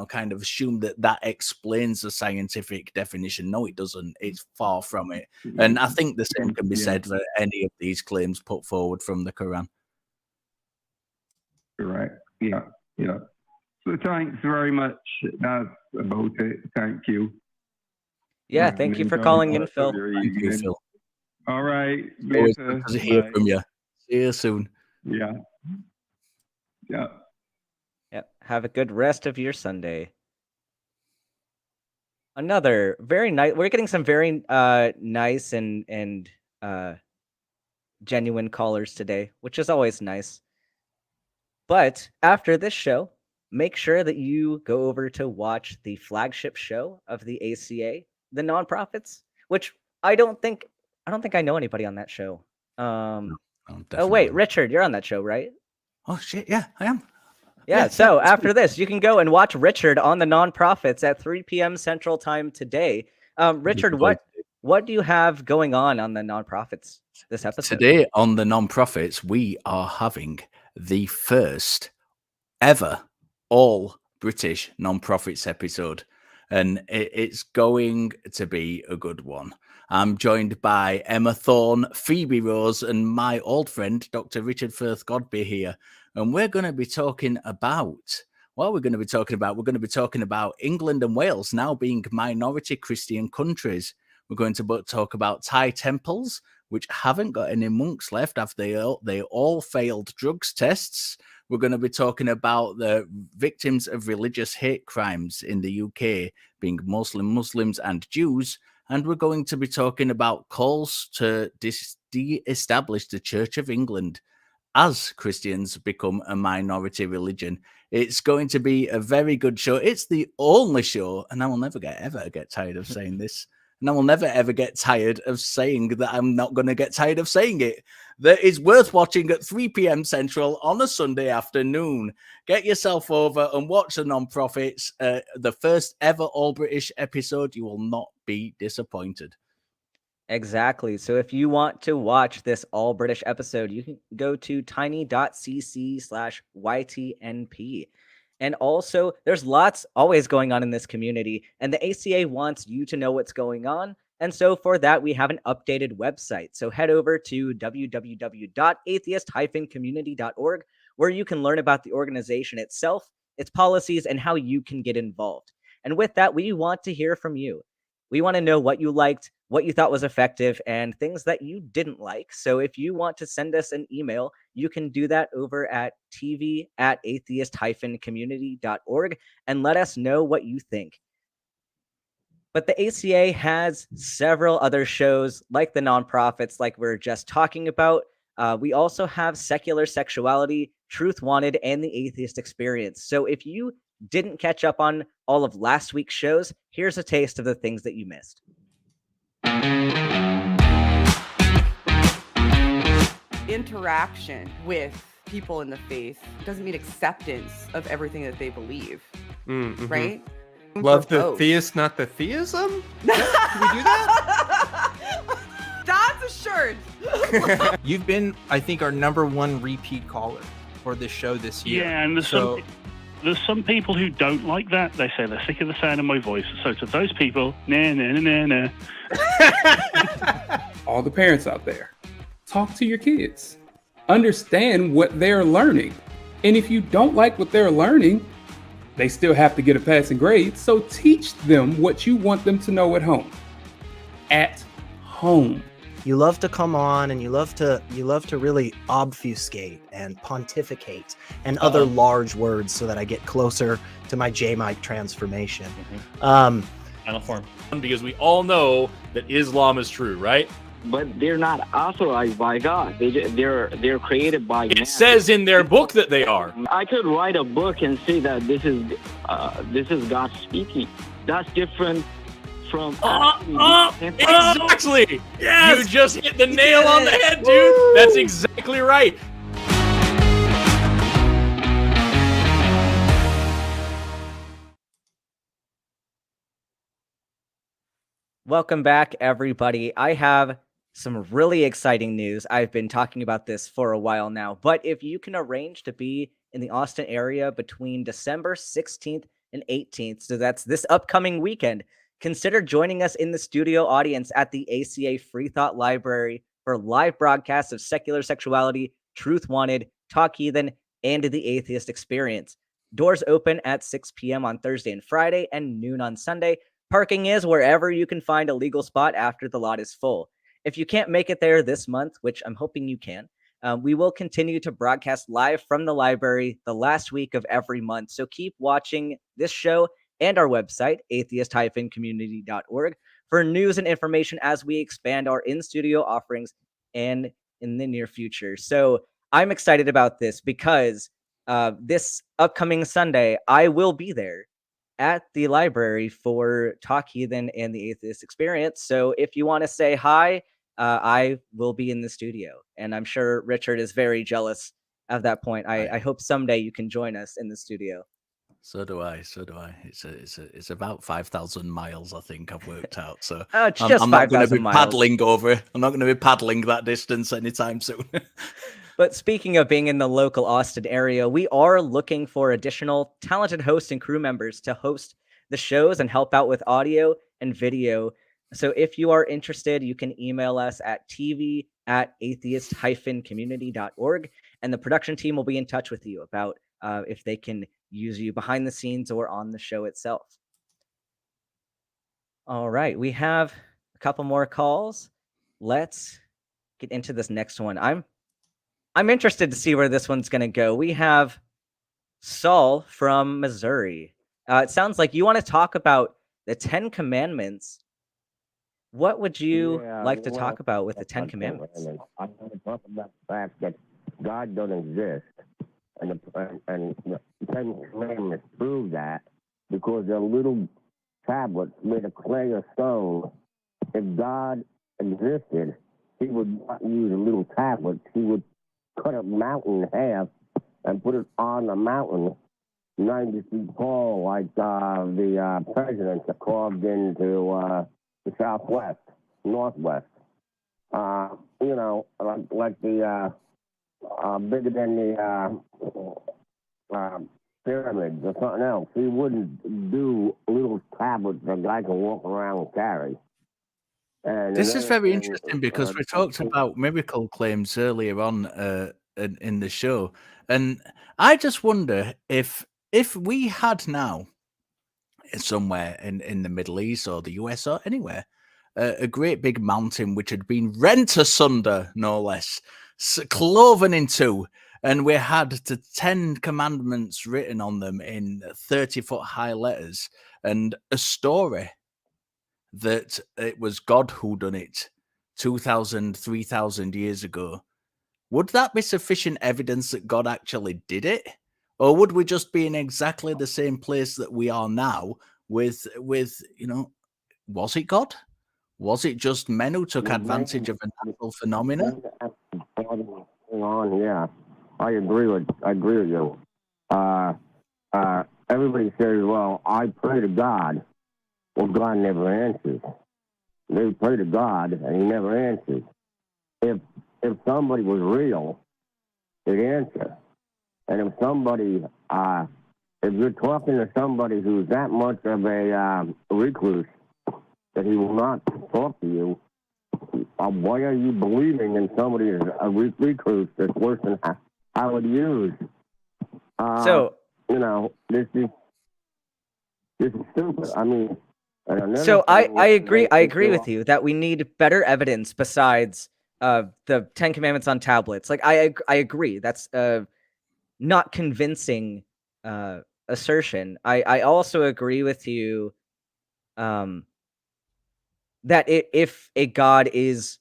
kind of assume that explains the scientific definition. No, it doesn't. It's far from it. And I think the same can be said for any of these claims put forward from the Quran. Right. Yeah. So thanks very much. That's about it. Thank you. Yeah, thank you for calling in, Phil. Thank you, Phil. All right. Always good to hear from you. See you soon. Yeah. Yep. Have a good rest of your Sunday. Another very nice. We're getting some very nice and genuine callers today, which is always nice. But after this show, make sure that you go over to watch the flagship show of the ACA, the Nonprofits, which I don't think I know anybody on that show. Oh wait, Richard, you're on that show, right? Oh shit, yeah, I am. Yeah, so after this, you can go and watch Richard on the Nonprofits at 3 p.m. Central Time today. Richard, what do you have going on the Nonprofits this episode? Today on the Nonprofits, we are having the first ever all British Nonprofits episode, and it's going to be a good one. I'm joined by Emma Thorne, Phoebe Rose, and my old friend, Dr. Richard Firth Godby here. And we're going to be talking about, what are we going to be talking about? We're going to be talking about England and Wales now being minority Christian countries. We're going to talk about Thai temples, which haven't got any monks left after they all failed drugs tests. We're going to be talking about the victims of religious hate crimes in the UK being Muslims and Jews. And we're going to be talking about calls to de-establish the Church of England as Christians become a minority religion. It's going to be a very good show. It's the only show, and I will never ever get tired of saying this, and I will never ever get tired of saying that I'm not going to get tired of saying it, that is worth watching at 3 p.m. Central on a Sunday afternoon. Get yourself over and watch the Nonprofits, the first ever all-British episode. You will not be disappointed. Exactly. So if you want to watch this all British episode, you can go to tiny.cc/YTNP. And also, there's lots always going on in this community, and the ACA wants you to know what's going on. And so for that, we have an updated website. So head over to www.atheist-community.org, where you can learn about the organization itself, its policies, and how you can get involved. And with that, we want to hear from you. We want to know what you liked, what you thought was effective, and things that you didn't like. So if you want to send us an email, you can do that over at tv@atheist-community.org and let us know what you think. But the ACA has several other shows like the Nonprofits, like we're just talking about. We also have Secular Sexuality, Truth Wanted, and the Atheist Experience. So if you didn't catch up on all of last week's shows, here's a taste of the things that you missed. Interaction with people in the faith doesn't mean acceptance of everything that they believe, Mm-hmm. right? Love For the both. theist, not the theism? Can we do that? That's assured. You've been, I think, our #1 repeat caller for this show this year. Yeah, and there's some people who don't like that. They say they're sick of the sound of my voice. So to those people, nah, nah, nah, nah, nah. All the parents out there, talk to your kids. Understand what they're learning. And if you don't like what they're learning, they still have to get a passing grade. So teach them what you want them to know at home. At home. You love to come on and you love to really obfuscate and pontificate and other large words so that I get closer to my J-Mike transformation. Final form. Because we all know that Islam is true, right? But they're not authorized by God. They're created by man. It says in their book that they are. I could write a book and say that this is God speaking. That's different from exactly. Yes! You just hit the nail on the head, dude. That's exactly right. Welcome back, everybody. I have some really exciting news. I've been talking about this for a while now, but if you can arrange to be in the Austin area between December 16th and 18th, so that's this upcoming weekend, consider joining us in the studio audience at the ACA Free Thought Library for live broadcasts of Secular Sexuality, Truth Wanted, Talk Heathen, and the Atheist Experience. Doors open at 6 p.m. on Thursday and Friday and noon on Sunday. Parking is wherever you can find a legal spot after the lot is full. If you can't make it there this month, which I'm hoping you can, we will continue to broadcast live from the library the last week of every month. So keep watching this show and our website, atheist-community.org, for news and information as we expand our in-studio offerings and in the near future. So I'm excited about this because this upcoming Sunday, I will be there at the library for Talk Heathen and the Atheist Experience. So if you want to say hi, I will be in the studio. And I'm sure Richard is very jealous of that point. I hope someday you can join us in the studio. So do I. It's about 5,000 miles, I think I've worked out. So it's just 5,000 miles. Paddling over. I'm not going to be paddling that distance anytime soon. But speaking of being in the local Austin area, we are looking for additional talented hosts and crew members to host the shows and help out with audio and video. So if you are interested, you can email us at tv@atheist-community.org, and the production team will be in touch with you about if they can use you behind the scenes or on the show itself. All right, we have a couple more calls. Let's get into this next one. I'm interested to see where this one's going to go. We have Saul from Missouri. It sounds like you want to talk about the 10 Commandments. What would you like to talk about with the 10 Commandments? I want to talk about the fact that God don't exist. And the 10 Commandments prove that because they're little tablets made of clay or stone. If God existed, he would not use a little tablet. He would cut a mountain in half and put it on the mountain 90 feet tall like the presidents are carved into the southwest, northwest. You know, like the bigger than the pyramids or something else. He wouldn't do little tablets that a guy can walk around and carry. And this is very interesting because we talked about miracle claims earlier on in the show, and I just wonder if we had now somewhere in the Middle East or the US or anywhere a great big mountain which had been rent asunder, no less, cloven in two, and we had the 10 Commandments written on them in 30-foot high letters, and a story that it was God who done it 2,000, 3,000 years ago, would that be sufficient evidence that God actually did it? Or would we just be in exactly the same place that we are now with you know, was it God? Was it just men who took advantage of a natural phenomenon? Yeah. I agree with you. Everybody says, "Well, I pray to God." Well, God never answers. They pray to God, and He never answers. If somebody was real, they'd answer. And if somebody, if you're talking to somebody who's that much of a recluse that he will not talk to you, why are you believing in somebody as a recluse that's worse than Howard Hughes? So, you know, this is stupid. I mean, so I agree with you that we need better evidence besides the 10 Commandments on tablets. Like I agree. That's not convincing assertion. I also agree with you that if a God is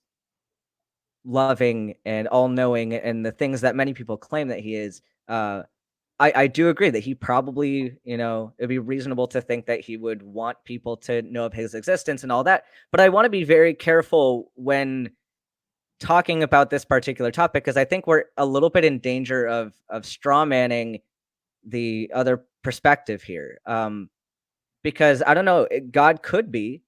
loving and all-knowing and the things that many people claim that he is, I do agree that he probably, it'd be reasonable to think that he would want people to know of his existence and all that. But I want to be very careful when talking about this particular topic, because I think we're a little bit in danger of strawmanning the other perspective here. Because I don't know, God could be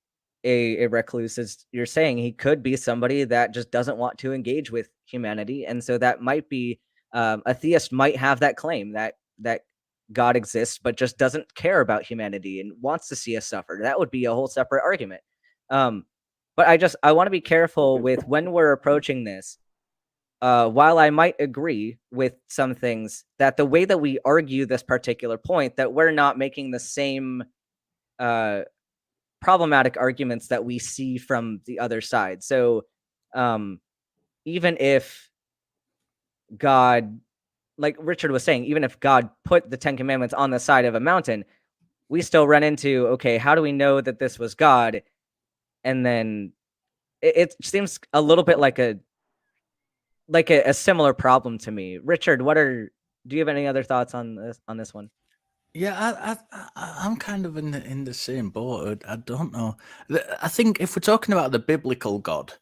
a recluse, as you're saying. He could be somebody that just doesn't want to engage with humanity. And so that might be, a theist might have that claim that God exists, but just doesn't care about humanity and wants to see us suffer. That would be a whole separate argument. But I want to be careful with when we're approaching this. While I might agree with some things, that the way that we argue this particular point, that we're not making the same problematic arguments that we see from the other side. So even if God, like Richard was saying, even if God put the 10 Commandments on the side of a mountain, we still run into, okay, how do we know that this was God? And then it seems a little bit like a similar problem to me. Richard, do you have any other thoughts on this one? Yeah, I'm kind of in the same boat. I don't know. I think if we're talking about the biblical God,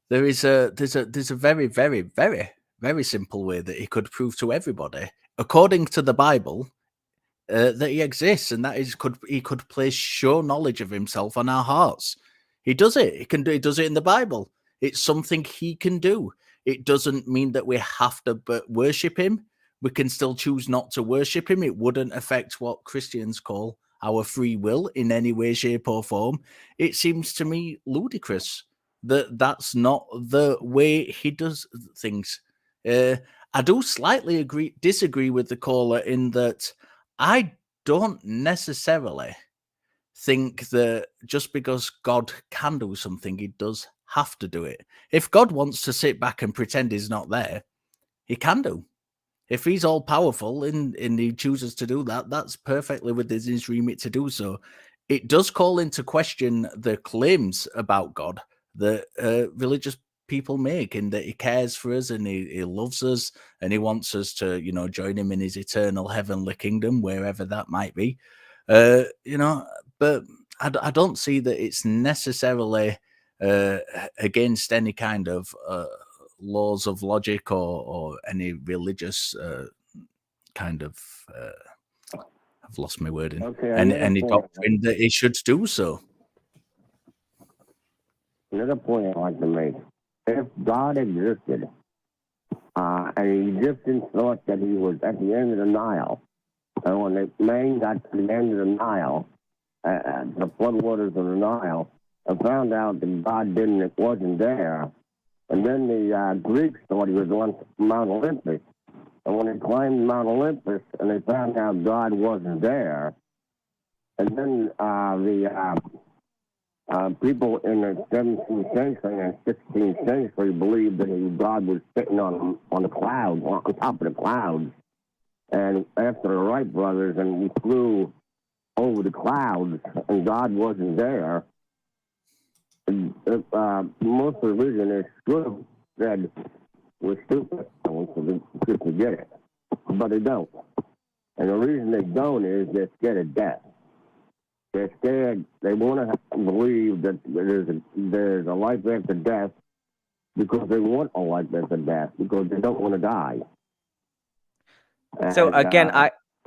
there's a very, very, very, very simple way that he could prove to everybody, according to the Bible, that he exists, and that is he could place sure knowledge of himself on our hearts. He does it. He does it in the Bible. It's something he can do. It doesn't mean that we have to worship him. We can still choose not to worship him. It wouldn't affect what Christians call our free will in any way, shape, or form. It seems to me ludicrous that that's not the way he does things. I do slightly disagree with the caller in that I don't necessarily think that just because God can do something, he does have to do it. If God wants to sit back and pretend he's not there, he can do. If he's all powerful and he chooses to do that, that's perfectly within his remit to do so. It does call into question the claims about God that religious people make, and that he cares for us and he loves us and he wants us to, join him in his eternal heavenly kingdom, wherever that might be. But I don't see that it's necessarily against any kind of laws of logic or any religious kind of I've lost my wording. Okay, any doctrine that he should do so. Another point I'd like to make: if God existed, and the Egyptians thought that he was at the end of the Nile, and when the man got to the end of the Nile, the floodwaters of the Nile, and found out that God wasn't there. And then the Greeks thought he was on Mount Olympus. And when they climbed Mount Olympus and they found out God wasn't there, and then the people in the 17th century and 16th century believed that God was sitting on the clouds, on top of the clouds. And after the Wright brothers, and we flew over the clouds, and God wasn't there. Most religionists said we're stupid and we forget it, but they don't. And the reason they don't is they're scared of death. They're scared. They want to believe that there's a life after death because they want a life after death, because they don't want to die. So And,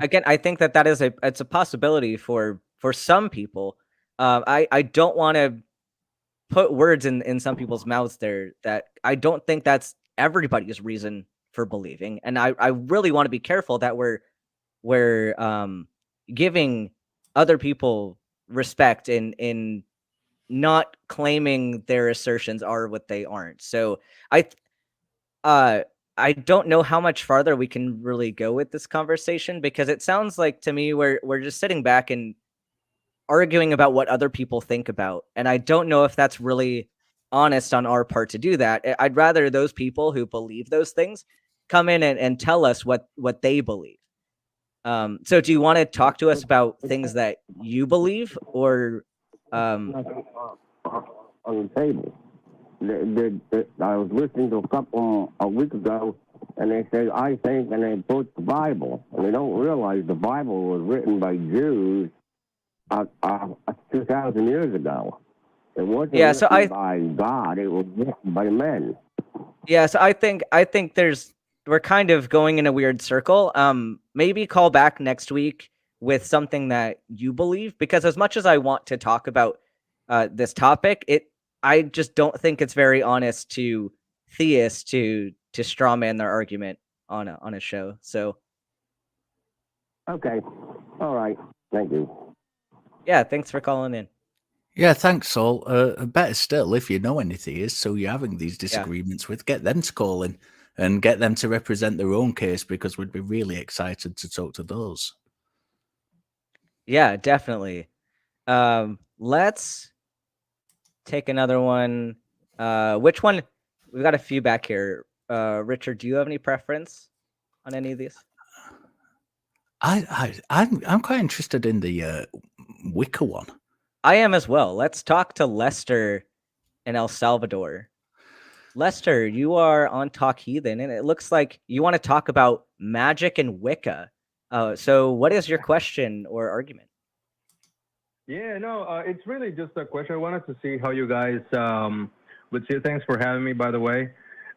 again, I think that it's a possibility for some people. I don't want to put words in some people's mouths there that I don't think that's everybody's reason for believing, and I really want to be careful that we're giving other people respect in not claiming their assertions are what they aren't. So uh I don't know how much farther we can really go with this conversation, because it sounds like to me we're just sitting back and arguing about what other people think about, and I don't know if that's really honest on our part to do that. I'd rather those people who believe those things come in and tell us what they believe. So do you want to talk to us about things that you believe, or on the table. I was listening to a couple a week ago, and they say, I think, and they put the Bible. And they don't realize the Bible was written by Jews 2,000 years ago. It wasn't written by God, it was written by men. Yeah, so I think we're kind of going in a weird circle. Maybe call back next week with something that you believe, because as much as I want to talk about this topic, I just don't think it's very honest to theists to strawman their argument on a show. So okay, all right, thank you. Yeah, thanks for calling in. Yeah, thanks, Saul. Better still, if you know any theists, so you're having these disagreements with, get them to call in and get them to represent their own case, because we'd be really excited to talk to those. Yeah, definitely. Let's take another one. Which one? We've got a few back here. Richard, do you have any preference on any of these? I'm quite interested in the Wicca one. I am as well. Let's talk to Lester in El Salvador. Lester, you are on Talk Heathen, and it looks like you want to talk about magic and Wicca. So what is your question or argument? Yeah, no, it's really just a question. I wanted to see how you guys would see. Thanks for having me, by the way.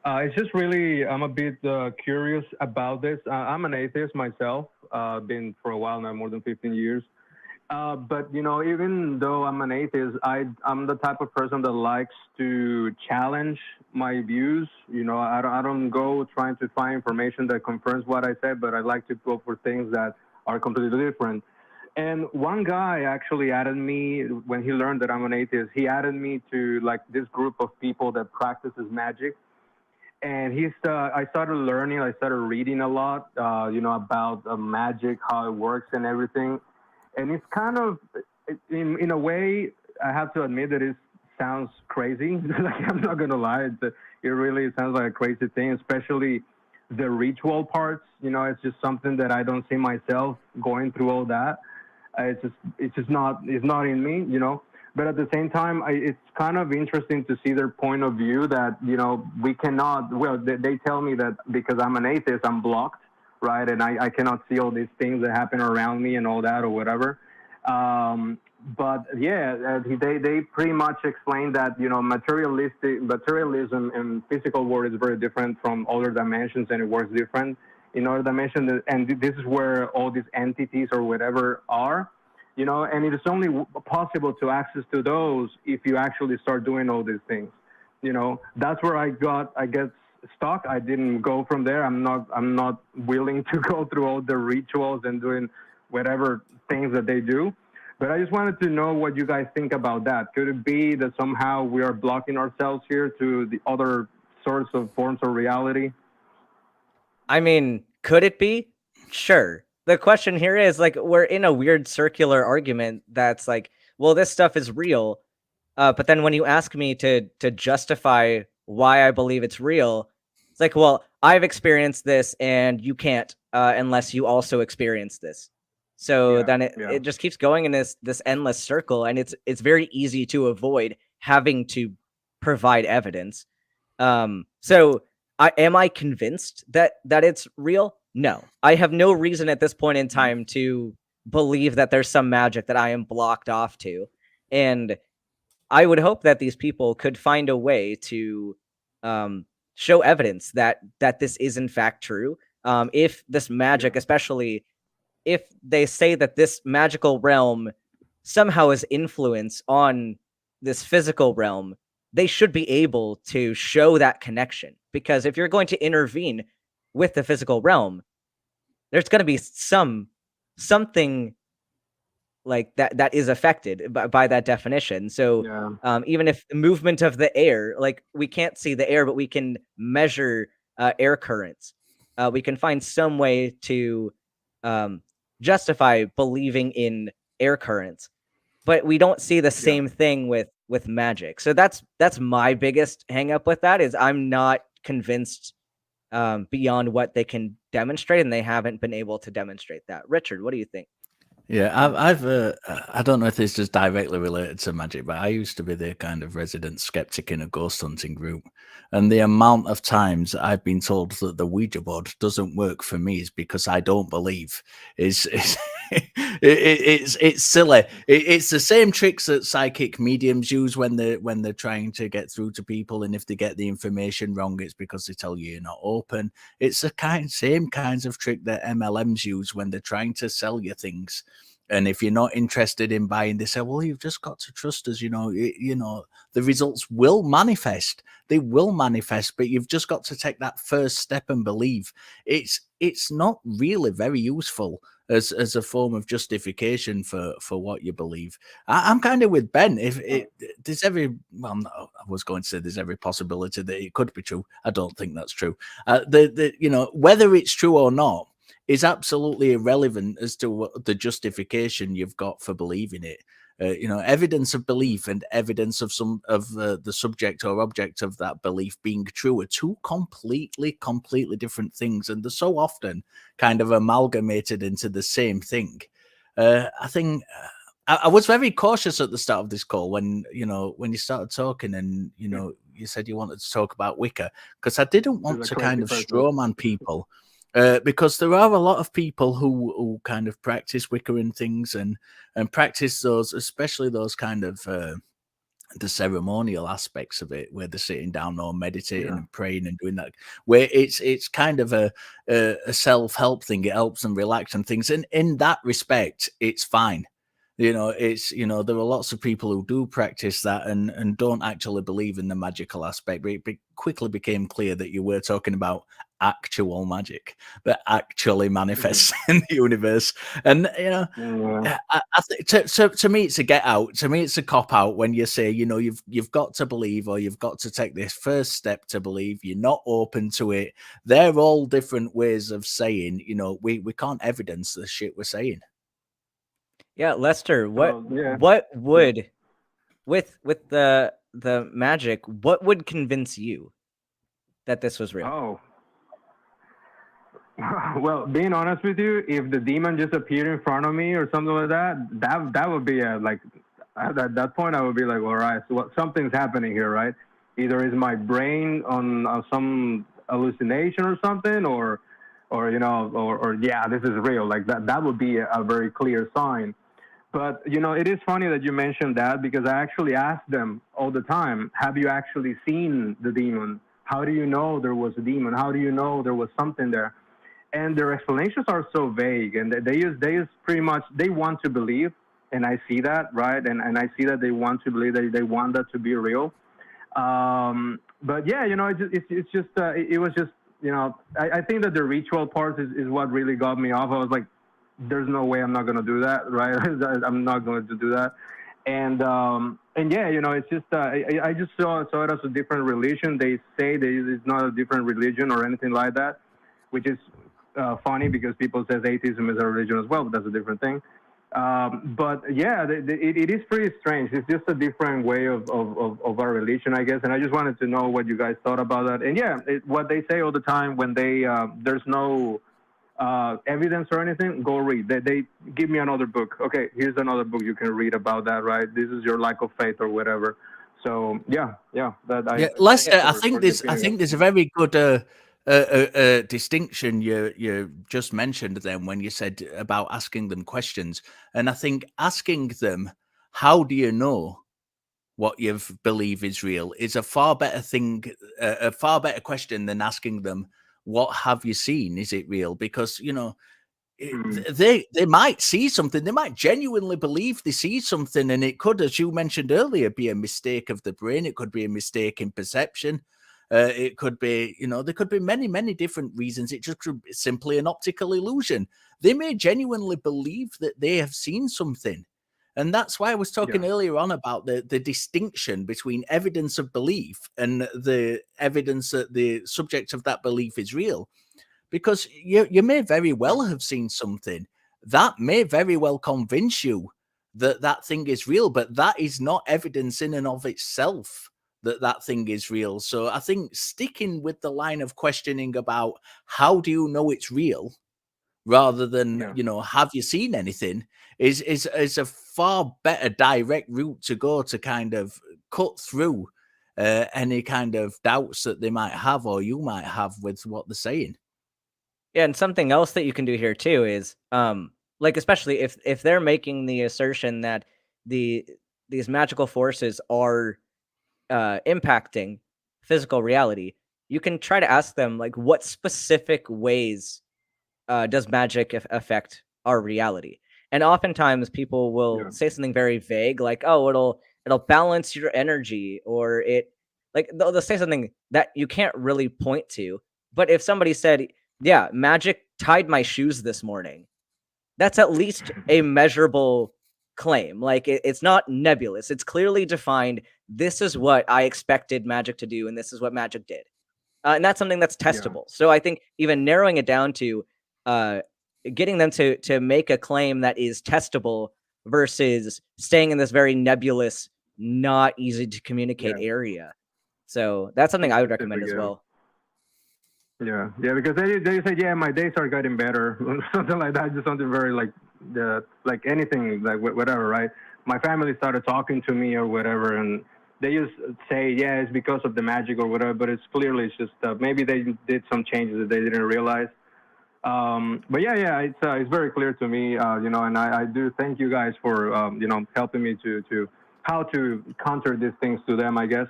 It's just really, I'm a bit curious about this. I'm an atheist myself, been for a while now, more than 15 years. But, you know, even though I'm an atheist, I'm the type of person that likes to challenge my views. You know, I don't go trying to find information that confirms what I said, but I like to go for things that are completely different. And one guy actually added me, when he learned that I'm an atheist, he added me to like this group of people that practices magic. And I started learning, I started reading a lot, you know, about magic, how it works and everything. And it's kind of, in a way, I have to admit that it sounds crazy. Like, I'm not going to lie. It really sounds like a crazy thing, especially the ritual parts. You know, it's just something that I don't see myself going through all that. It's not in me, you know. But at the same time, it's kind of interesting to see their point of view that, you know, we cannot, well, they tell me that because I'm an atheist, I'm blocked, right? And I cannot see all these things that happen around me and all that or whatever. But yeah, they pretty much explain that, you know, materialism and physical world is very different from other dimensions, and it works different in other dimensions. And this is where all these entities or whatever are. You know, and it is only possible to access to those if you actually start doing all these things. You know, that's where I get stuck. I didn't go from there. I'm not willing to go through all the rituals and doing whatever things that they do. But I just wanted to know what you guys think about that. Could it be that somehow we are blocking ourselves here to the other sorts of forms of reality? I mean, could it be? Sure. The question here is, like, we're in a weird circular argument that's like, well, this stuff is real. But then when you ask me to justify why I believe it's real, it's like, well, I've experienced this and you can't unless you also experience this. So then it just keeps going in this endless circle, and it's very easy to avoid having to provide evidence. So am I convinced that it's real? No, I have no reason at this point in time to believe that there's some magic that I am blocked off to. And I would hope that these people could find a way to show evidence that this is in fact true. if this magic, especially if they say that this magical realm somehow has influence on this physical realm, they should be able to show that connection. Because if you're going to intervene with the physical realm, there's going to be something like that is affected by that definition. So even if the movement of the air, like we can't see the air, but we can measure air currents. We can find some way to justify believing in air currents, but we don't see the same thing with magic. So that's my biggest hang up with that, is I'm not convinced beyond what they can demonstrate, and they haven't been able to demonstrate that. Richard, what do you think? Yeah, I don't know if this is directly related to magic, but I used to be the kind of resident skeptic in a ghost hunting group, and the amount of times I've been told that the Ouija board doesn't work for me is because I don't believe. It's silly. It's the same tricks that psychic mediums use when they're trying to get through to people, and if they get the information wrong, it's because they tell you you're not open. It's the same kinds of trick that MLMs use when they're trying to sell you things. And if you're not interested in buying, they say, well, you've just got to trust us. The results will manifest. They will manifest, but you've just got to take that first step and believe. It's not really very useful as a form of justification for what you believe. I'm kind of with Ben. There's every possibility that it could be true. I don't think that's true. Whether it's true or not is absolutely irrelevant as to what the justification you've got for believing it. Evidence of belief and evidence of the subject or object of that belief being true are two completely different things, and they're so often kind of amalgamated into the same thing. I think I was very cautious at the start of this call when you started talking, and you said you wanted to talk about Wicca, because I didn't want to kind of strawman people. Because there are a lot of people who kind of practice Wicca and things and practice those, especially those kind of the ceremonial aspects of it, where they're sitting down or meditating and praying and doing that, where it's kind of a self-help thing. It helps them relax and things. And in that respect, it's fine. There are lots of people who do practice that and don't actually believe in the magical aspect, but it quickly became clear that you were talking about actual magic that actually manifests in the universe. And I think to me it's a get out. To me it's a cop out when you say you've got to believe, or you've got to take this first step to believe. You're not open to it. They're all different ways of saying we can't evidence the shit we're saying. Yeah, Lester, what would with the magic, what would convince you that this was real? Oh. Well, being honest with you, if the demon just appeared in front of me or something like that would be at that point I would be like, all right, so something's happening here, right? Either is my brain on some hallucination or something, or yeah, this is real. Like that would be a very clear sign. But it is funny that you mentioned that, because I actually ask them all the time, have you actually seen the demon? How do you know there was a demon? How do you know there was something there? And their explanations are so vague, and they use pretty much, they want to believe, and I see that, right? And I see that they want to believe, they want that to be real. But yeah, it was just, I think that the ritual part is what really got me off. I was like, there's no way I'm not going to do that, right? I'm not going to do that. And yeah, it's just, I just saw it as a different religion. They say it's not a different religion or anything like that, which is funny, because people say atheism is a religion as well, but that's a different thing. But yeah, it is pretty strange. It's just a different way of our religion, I guess. And I just wanted to know what you guys thought about that. And yeah, what they say all the time when there's no evidence or anything, go read. They give me another book. Okay, here's another book you can read about that, right? This is your lack of faith or whatever. So yeah. Lester, I think there's a very good distinction you just mentioned then when you said about asking them questions. And I think asking them, how do you know what you believe is real, is a far better thing, a far better question than asking them, what have you seen? Is it real? Because, you know, they might see something. They might genuinely believe they see something, and it could, as you mentioned earlier, be a mistake of the brain. It could be a mistake in perception. It could be, you know, there could be many, many different reasons. It just could be simply an optical illusion. They may genuinely believe that they have seen something. And that's why I was talking earlier on about the distinction between evidence of belief and the evidence that the subject of that belief is real. Because you may very well have seen something that may very well convince you that that thing is real, but that is not evidence in and of itself that that thing is real. So I think sticking with the line of questioning about how do you know it's real, rather than, you know, have you seen anything, is a far better direct route to go to kind of cut through any kind of doubts that they might have or you might have with what they're saying. Yeah, and something else that you can do here too is, like, especially if they're making the assertion that these magical forces are impacting physical reality, you can try to ask them, like, what specific ways does magic affect our reality? And oftentimes people will say something very vague, like, "Oh, it'll balance your energy," or they'll say something that you can't really point to. But if somebody said, "Yeah, magic tied my shoes this morning," that's at least a measurable claim. Like, it's not nebulous. It's clearly defined. This is what I expected magic to do, and this is what magic did. And that's something that's testable. So I think even narrowing it down to getting them to make a claim that is testable versus staying in this very nebulous, not easy to communicate area. So that's something I would recommend as well. Yeah, because they said, yeah, my days are getting better, something like that, just something very like anything, like whatever, right? My family started talking to me or whatever, and they just say, yeah, it's because of the magic or whatever, but it's just maybe they did some changes that they didn't realize. But it's very clear to me, you know, and I do thank you guys for you know, helping me to how to counter these things to them, I guess.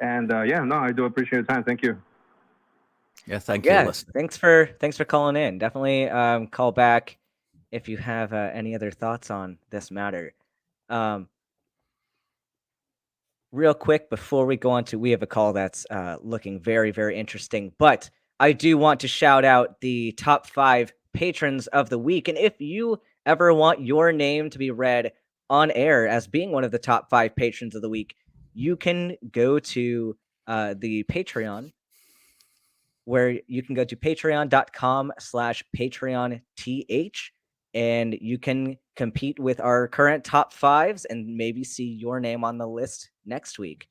And I do appreciate your time. Thank you. Yeah, thank you. Thanks for calling in. Definitely call back if you have any other thoughts on this matter. Real quick before we go on to, we have a call that's looking very, very interesting, but I do want to shout out the top 5 patrons of the week. And if you ever want your name to be read on air as being one of the top 5 patrons of the week, you can go to the Patreon, where you can go to patreon.com/PatreonTH, and you can compete with our current top 5s and maybe see your name on the list next week.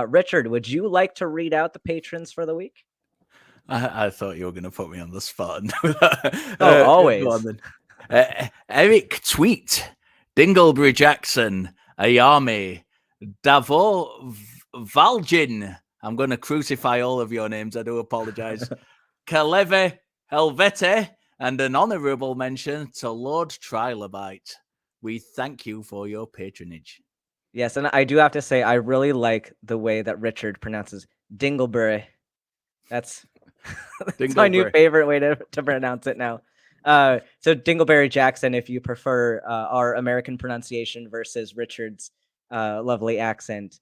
Richard, would you like to read out the patrons for the week? I thought you were going to put me on the spot. Always. Go on then. Eric Tweet, Dinglebury Jackson, Ayame, Davo Valjin. I'm going to crucify all of your names. I do apologize. Kaleve Helvete, and an honorable mention to Lord Trilobite. We thank you for your patronage. Yes, and I do have to say, I really like the way that Richard pronounces Dinglebury. That's my new favorite way to pronounce it now. So Dingleberry Jackson, if you prefer our American pronunciation versus Richard's lovely accent,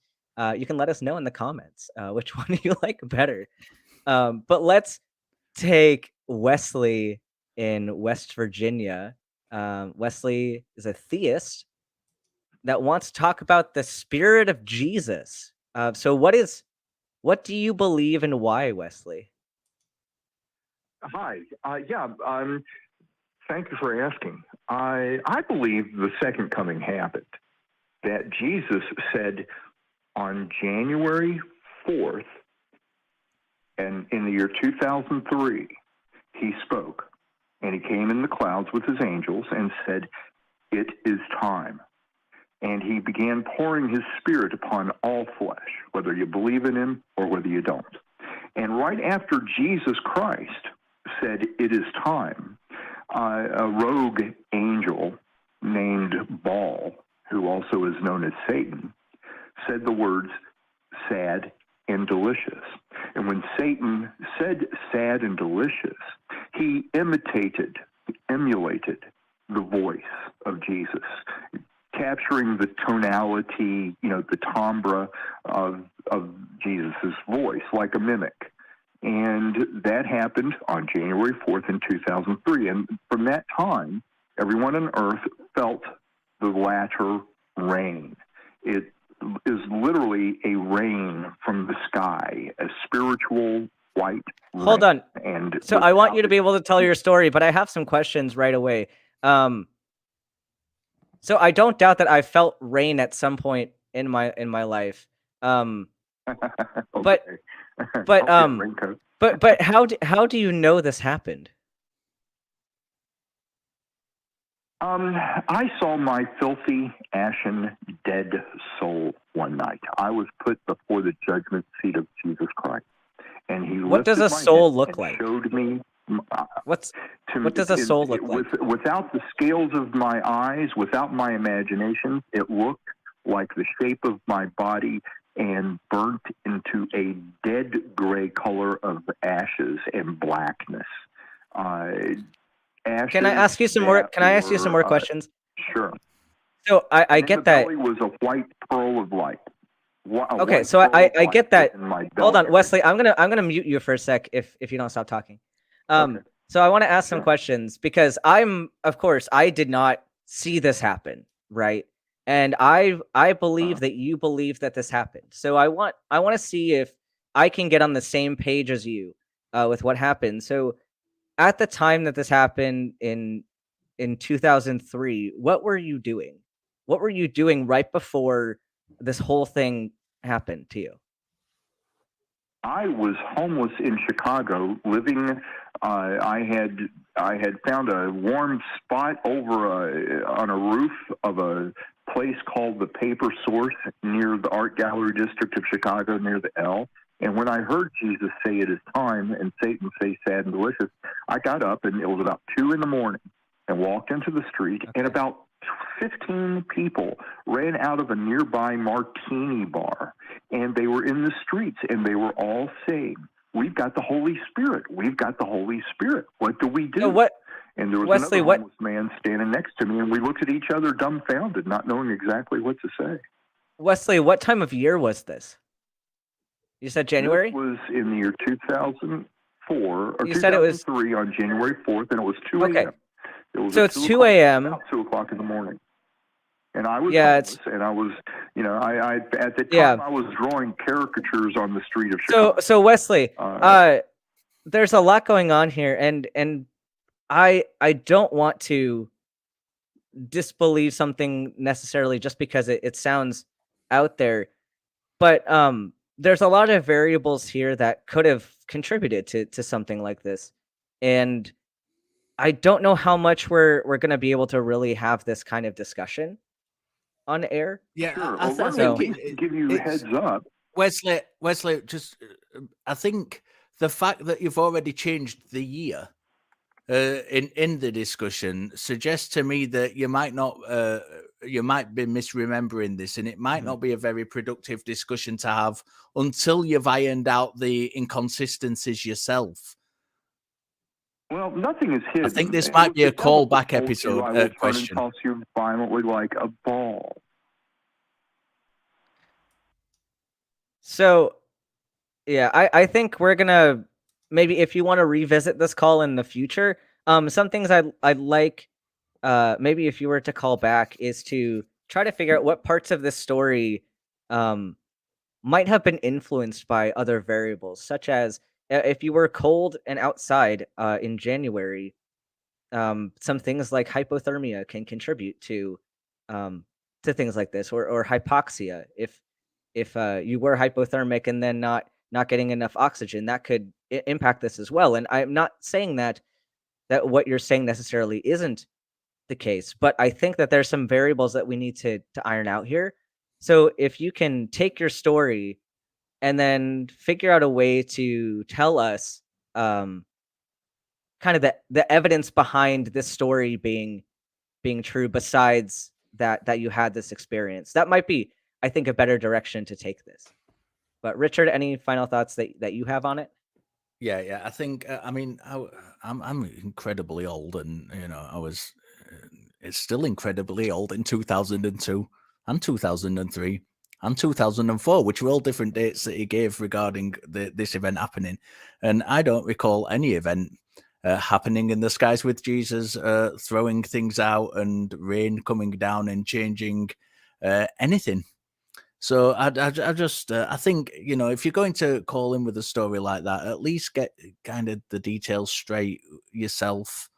you can let us know in the comments which one you like better. But let's take Wesley in West Virginia. Wesley is a theist that wants to talk about the spirit of Jesus. So what do you believe and why, Wesley? Hi. Thank you for asking. I believe the second coming happened. That Jesus said on January 4th, and in the year 2003, he spoke, and he came in the clouds with his angels and said, "It is time." And he began pouring his spirit upon all flesh, whether you believe in him or whether you don't. And right after Jesus Christ said, "It is time," a rogue angel named Baal, who also is known as Satan, said the words, "Sad and delicious. And when Satan said sad and delicious, he emulated the voice of Jesus, capturing the tonality, the timbre of Jesus's voice, like a mimic. And that happened on January 4th in 2003. And from that time, everyone on earth felt the latter rain. It is literally a rain from the sky, a spiritual white rain. Hold on. And so I want you to be able to tell your story, but I have some questions right away. So I don't doubt that I felt rain at some point in my life. But how do you know this happened? I saw my filthy, ashen, dead soul one night. I was put before the judgment seat of Jesus Christ, and he What does a lifted my soul head look and like? Showed me. What does a soul look like? Without the scales of my eyes, without my imagination, it looked like the shape of my body and burnt into a dead gray color of ashes and blackness. Ashes Can I ask you some more? Can I ask you some more questions? Sure. So I get that. The belly was a white pearl of light. Okay, so I get that. Hold on, Wesley. I'm gonna mute you for a sec if you don't stop talking. So I want to ask some questions because of course I did not see this happen, right? And I believe that you believe that this happened. So I want to see if I can get on the same page as you with what happened. So at the time that this happened in 2003, what were you doing? What were you doing right before this whole thing happened to you? I was homeless in Chicago, living. I had found a warm spot on a roof of a place called the Paper Source near the Art Gallery District of Chicago, near the L. And when I heard Jesus say it is time and Satan say sad and delicious, I got up, and it was about 2 a.m, and walked into the street, and about 15 people ran out of a nearby martini bar, and they were in the streets, and they were all saying, "We've got the Holy Spirit. We've got the Holy Spirit. What do we do?" So and there was Wesley, another homeless man standing next to me, and we looked at each other dumbfounded, not knowing exactly what to say. Wesley, what time of year was this? You said January? This was in the year 2004 or You said it was 2003 on January 4th, and it was 2 a.m. Okay. So it's 2 a.m. About 2 o'clock in the morning. And I was homeless, and I was, I at the time I was drawing caricatures on the street of Chicago. So Wesley, there's a lot going on here, and I don't want to disbelieve something necessarily just because it sounds out there, but there's a lot of variables here that could have contributed to something like this, and I don't know how much we're going to be able to really have this kind of discussion on air. Yeah, sure. Well, give you a heads up. Wesley, just I think the fact that you've already changed the year in the discussion suggests to me that you might be misremembering this, and it might not be a very productive discussion to have until you've ironed out the inconsistencies yourself. Well, nothing is hidden. I think this might be a callback episode question. I will toss you violently like a ball. So, yeah, I think we're gonna maybe, if you want to revisit this call in the future, some things I'd like, maybe if you were to call back, is to try to figure out what parts of this story might have been influenced by other variables, such as if you were cold and outside in January, some things like hypothermia can contribute to things like this, or hypoxia. If you were hypothermic and then not getting enough oxygen, that could impact this as well. And I'm not saying that what you're saying necessarily isn't the case, but I think that there's some variables that we need to iron out here. So if you can take your story and then figure out a way to tell us kind of the evidence behind this story being true, besides that you had this experience, that might be, I think, a better direction to take this. But Richard, any final thoughts that you have on it? Yeah. I think I'm incredibly old, and I was. It's still incredibly old in 2002 and 2003 and 2004, which were all different dates that he gave regarding this event happening. And I don't recall any event happening in the skies with Jesus, throwing things out and rain coming down and changing anything. So I think, if you're going to call in with a story like that, at least get kind of the details straight yourself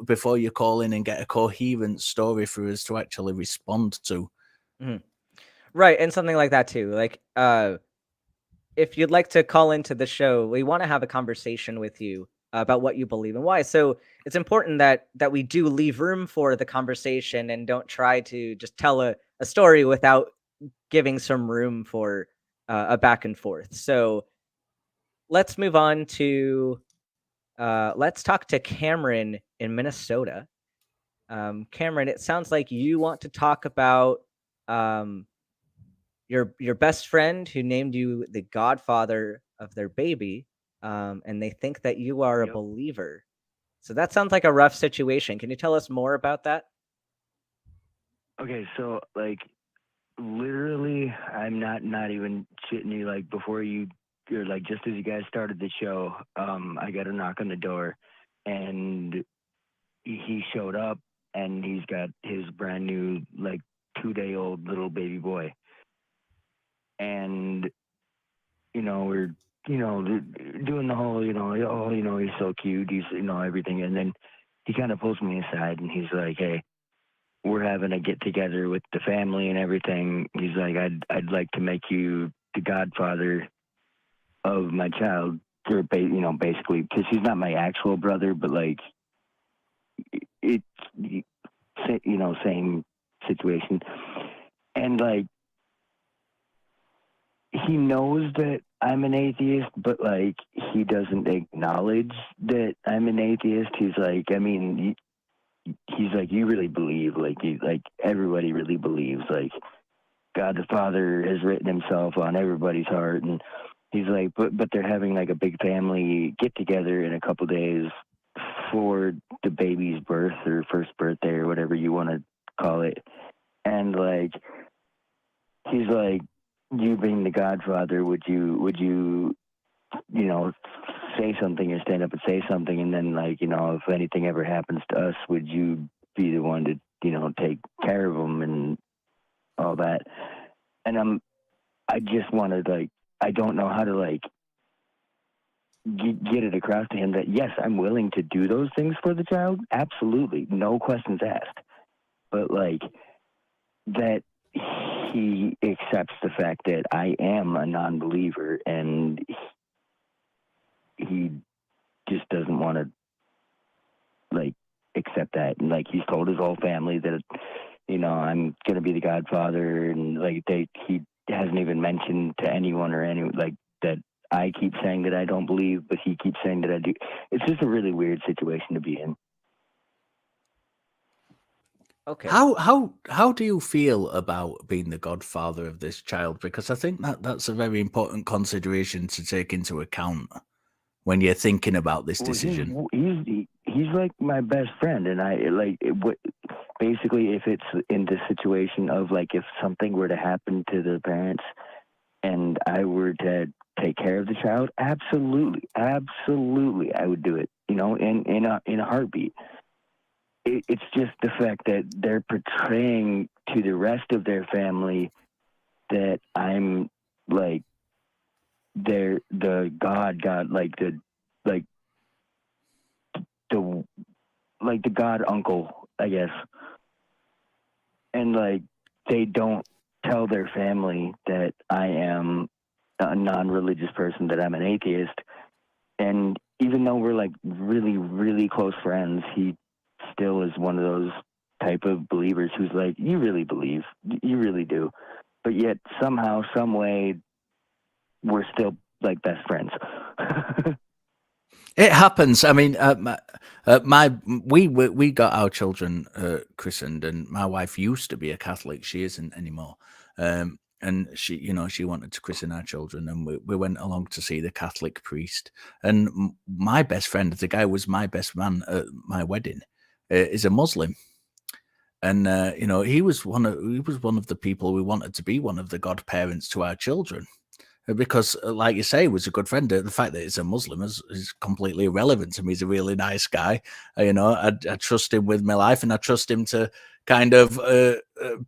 before you call in, and get a coherent story for us to actually respond to. Mhm. Right, and something like that too. Like, if you'd like to call into the show, we want to have a conversation with you about what you believe and why. So it's important that we do leave room for the conversation and don't try to just tell a story without giving some room for a back and forth. So let's move on to let's talk to Cameron in Minnesota. Cameron, it sounds like you want to talk about your best friend who named you the godfather of their baby, and they think that you are a believer. So that sounds like a rough situation. Can you tell us more about that? Okay, so like literally, I'm not even shitting you. Like before you're like, just as you guys started the show, I got a knock on the door, and he showed up, and he's got his brand new like 2-day-old little baby boy, and we're doing the whole he's so cute, he's everything, and then he kind of pulls me aside and he's like, hey, we're having a get together with the family and everything. He's like, I'd like to make you the godfather of my child, or basically, because he's not my actual brother, but like it's same situation. And like he knows that I'm an atheist, but like he doesn't acknowledge that I'm an atheist. He's like, he's like, you really believe, like everybody really believes, like God the Father has written himself on everybody's heart. And he's like, but they're having like a big family get together in a couple days for the baby's birth or first birthday or whatever you want to call it. And like, he's like, you being the godfather, would you say something or stand up and say something? And then like, if anything ever happens to us, would you be the one to, take care of them and all that? And I just wanted, like, I don't know how to like get it across to him that yes, I'm willing to do those things for the child. Absolutely. No questions asked. But like that he accepts the fact that I am a non-believer, and he just doesn't want to like accept that. And like he's told his whole family that I'm gonna be the godfather, and like he hasn't even mentioned to anyone or any like that I keep saying that I don't believe, but he keeps saying that I do. It's just a really weird situation to be in. Okay. How do you feel about being the godfather of this child? Because I think that's a very important consideration to take into account when you're thinking about this decision. He's like my best friend, and basically if it's in the situation of like if something were to happen to the parents and I were to take care of the child, absolutely I would do it, in a heartbeat. It's just the fact that they're portraying to the rest of their family that I'm like the god like the god uncle, I guess. And like they don't tell their family that I am a non-religious person, that I'm an atheist. And even though we're like really, really close friends, he still is one of those type of believers who's like, you really believe, you really do. But yet somehow, some way, we're still like best friends. It happens. I mean, we got our children christened, and my wife used to be a Catholic. She isn't anymore. and she wanted to christen our children, and we went along to see the Catholic priest. And my best friend, the guy who was my best man at my wedding, is a Muslim. And he was one of the people we wanted to be one of the godparents to our children, because, like you say, he was a good friend. The fact that he's a Muslim is completely irrelevant to me. He's a really nice guy. I trust him with my life, and I trust him to kind of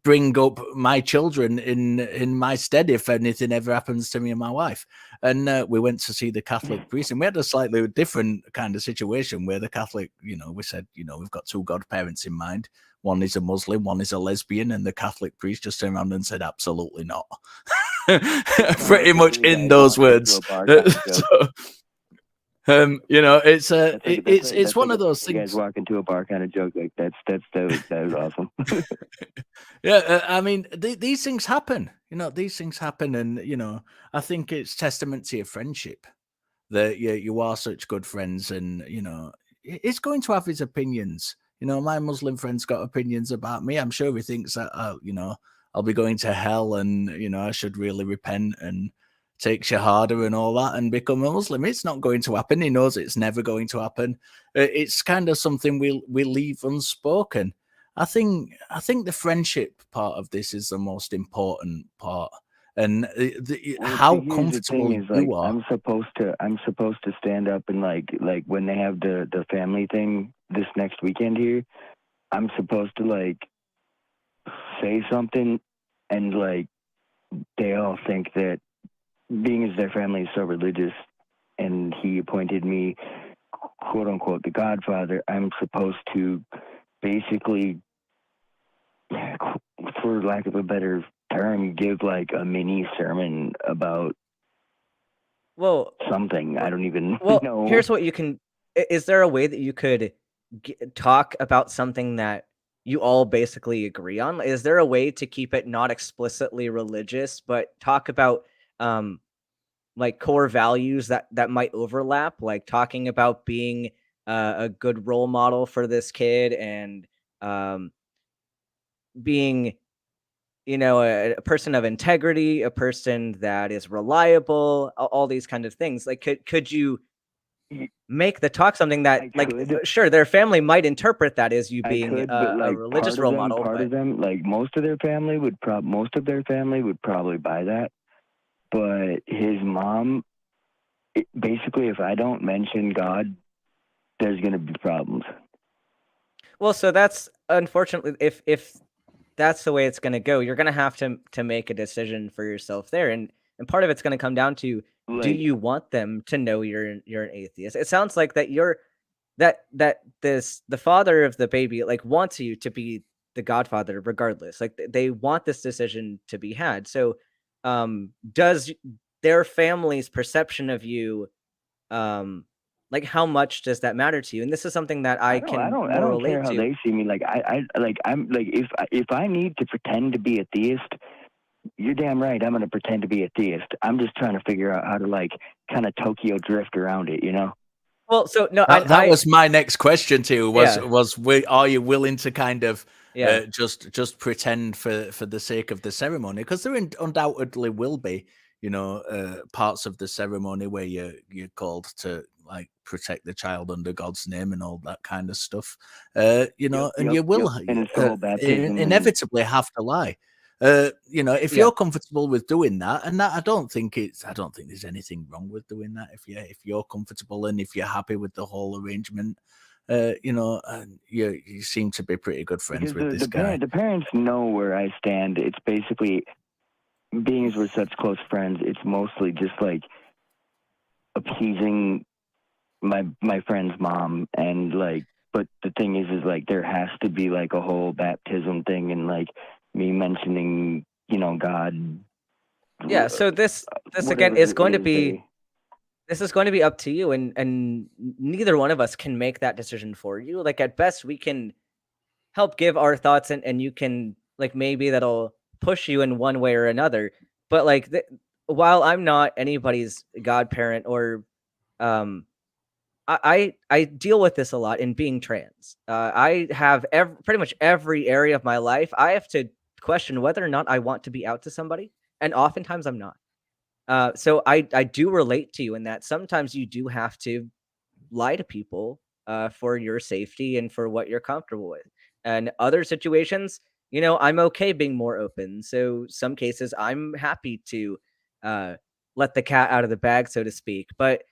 bring up my children in my stead if anything ever happens to me and my wife. And we went to see the Catholic priest, and we had a slightly different kind of situation where the Catholic, we said, we've got two godparents in mind. One is a Muslim, one is a lesbian, and the Catholic priest just turned around and said, absolutely not. Pretty much in those words. It's one of those things. You guys walk into a bar kind of joke, like that was awesome. I mean, these things happen. These things happen, and I think it's testament to your friendship that you are such good friends, and it's going to have his opinions. My Muslim friend's got opinions about me. I'm sure he thinks that I'll be going to hell, and I should really repent and take shahada and all that and become a Muslim. It's not going to happen. He knows it's never going to happen. It's kind of something we leave unspoken. I think the friendship part of this is the most important part, and how comfortable you are. I'm supposed to stand up and like when they have the family thing this next weekend here, I'm supposed to like say something, and like they all think that being as their family is so religious and he appointed me quote unquote the Godfather, I'm supposed to basically, for lack of a better term, give like a mini sermon about something. I don't even know. Here's what you can. Is there a way that you could talk about something that you all basically agree on? Is there a way to keep it not explicitly religious, but talk about like core values that might overlap, like talking about being a good role model for this kid, and being a person of integrity, a person that is reliable, all these kind of things? Like could you make the talk something that sure, their family might interpret that as you being a religious role model, of them, like most of their family would probably buy that. But his mom, basically, if I don't mention God, there's going to be problems. Well, so that's unfortunately, if that's the way it's going to go, you're going to have to make a decision for yourself there, and part of it's going to come down to, do you want them to know you're an atheist? It sounds like that the father of the baby like wants you to be the Godfather regardless. Like they want this decision to be had. So does their family's perception of you, like how much does that matter to you? And this is something that I don't relate care to. How they see me. Like I'm like, if I need to pretend to be a theist, you're damn right, I'm going to pretend to be a theist. I'm just trying to figure out how to like kind of Tokyo drift around it, Well, so no, that was my next question to you. Are you willing to kind of just pretend for the sake of the ceremony? Because there undoubtedly will be, parts of the ceremony where you're called to like protect the child under God's name and all that kind of stuff. And you will inevitably have to lie. If you're comfortable with doing that, and that I don't think there's anything wrong with doing that. If you're comfortable and if you're happy with the whole arrangement, and you seem to be pretty good friends with this guy. The parents know where I stand. It's basically, being as we're such close friends, it's mostly just like appeasing my friend's mom, and like, but the thing is like there has to be like a whole baptism thing, and like me mentioning, God. Yeah, so this again is going to be, this is going to be up to you, and neither one of us can make that decision for you. Like at best we can help give our thoughts, and you can like, maybe that'll push you in one way or another. But like while I'm not anybody's godparent, or I deal with this a lot in being trans. I have pretty much every area of my life I have to question whether or not I want to be out to somebody. and oftentimes I'm not. So I do relate to you in that sometimes you do have to lie to people for your safety and for what you're comfortable with. And other situations, I'm okay being more open. So some cases I'm happy to let the cat out of the bag, so to speak. But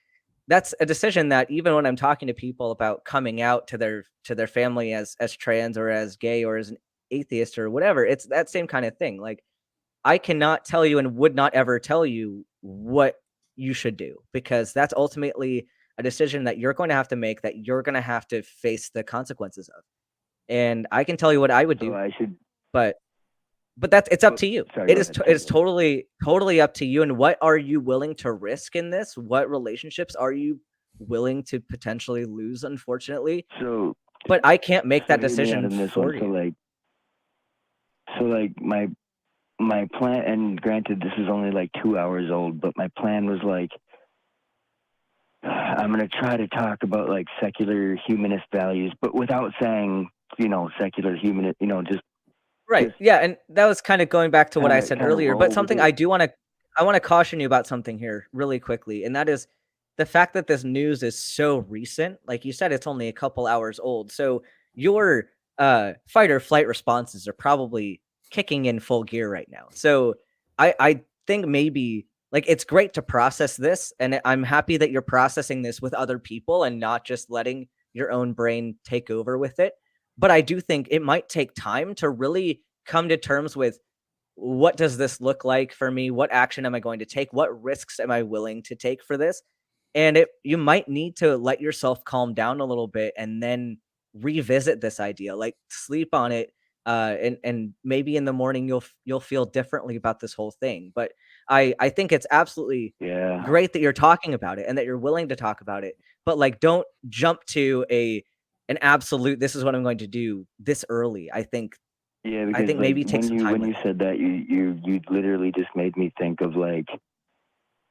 that's a decision that even when I'm talking to people about coming out to their family as trans or as gay or as an atheist or whatever, it's that same kind of thing. Like I cannot tell you and would not ever tell you what you should do, because that's ultimately a decision that you're going to have to make, that you're going to have to face the consequences of. And I can tell you what I would do, but it's up to you. Sorry, It's totally up to you. And what are you willing to risk in this? What relationships are you willing to potentially lose, unfortunately? But I can't make that decision for you. So like my plan, and granted this is only like 2 hours old, but my plan was like, I'm going to try to talk about like secular humanist values, but without saying, secular humanist, just right. Yeah. And that was kind of going back to what I said earlier, but something I want to caution you about something here really quickly. And that is the fact that this news is so recent. Like you said, it's only a couple hours old. So your fight or flight responses are probably kicking in full gear right now. So I think maybe like it's great to process this, and I'm happy that you're processing this with other people and not just letting your own brain take over with it. But I do think it might take time to really come to terms with, what does this look like for me? What action am I going to take? What risks am I willing to take for this? And you might need to let yourself calm down a little bit and then revisit this idea, like sleep on it. And maybe in the morning you'll feel differently about this whole thing. But I think it's absolutely great that you're talking about it and that you're willing to talk about it. But like, don't jump to an absolute, this is what I'm going to do this early. I think because maybe take some time. When you said that, you literally just made me think of like,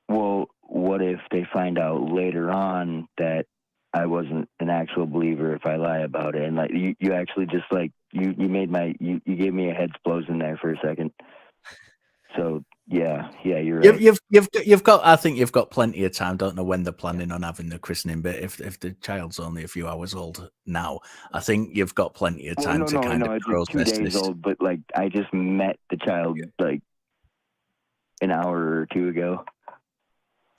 well, what if they find out later on that I wasn't an actual believer if I lie about it? And like you actually just like you gave me a head explosion there for a second. So yeah, you're right. You've got, I think you've got plenty of time. Don't know when they're planning on having the christening, but if the child's only a few hours old now, I think you've got plenty of time to kind of process 2 days this. old, but like I just met the child like an hour or two ago.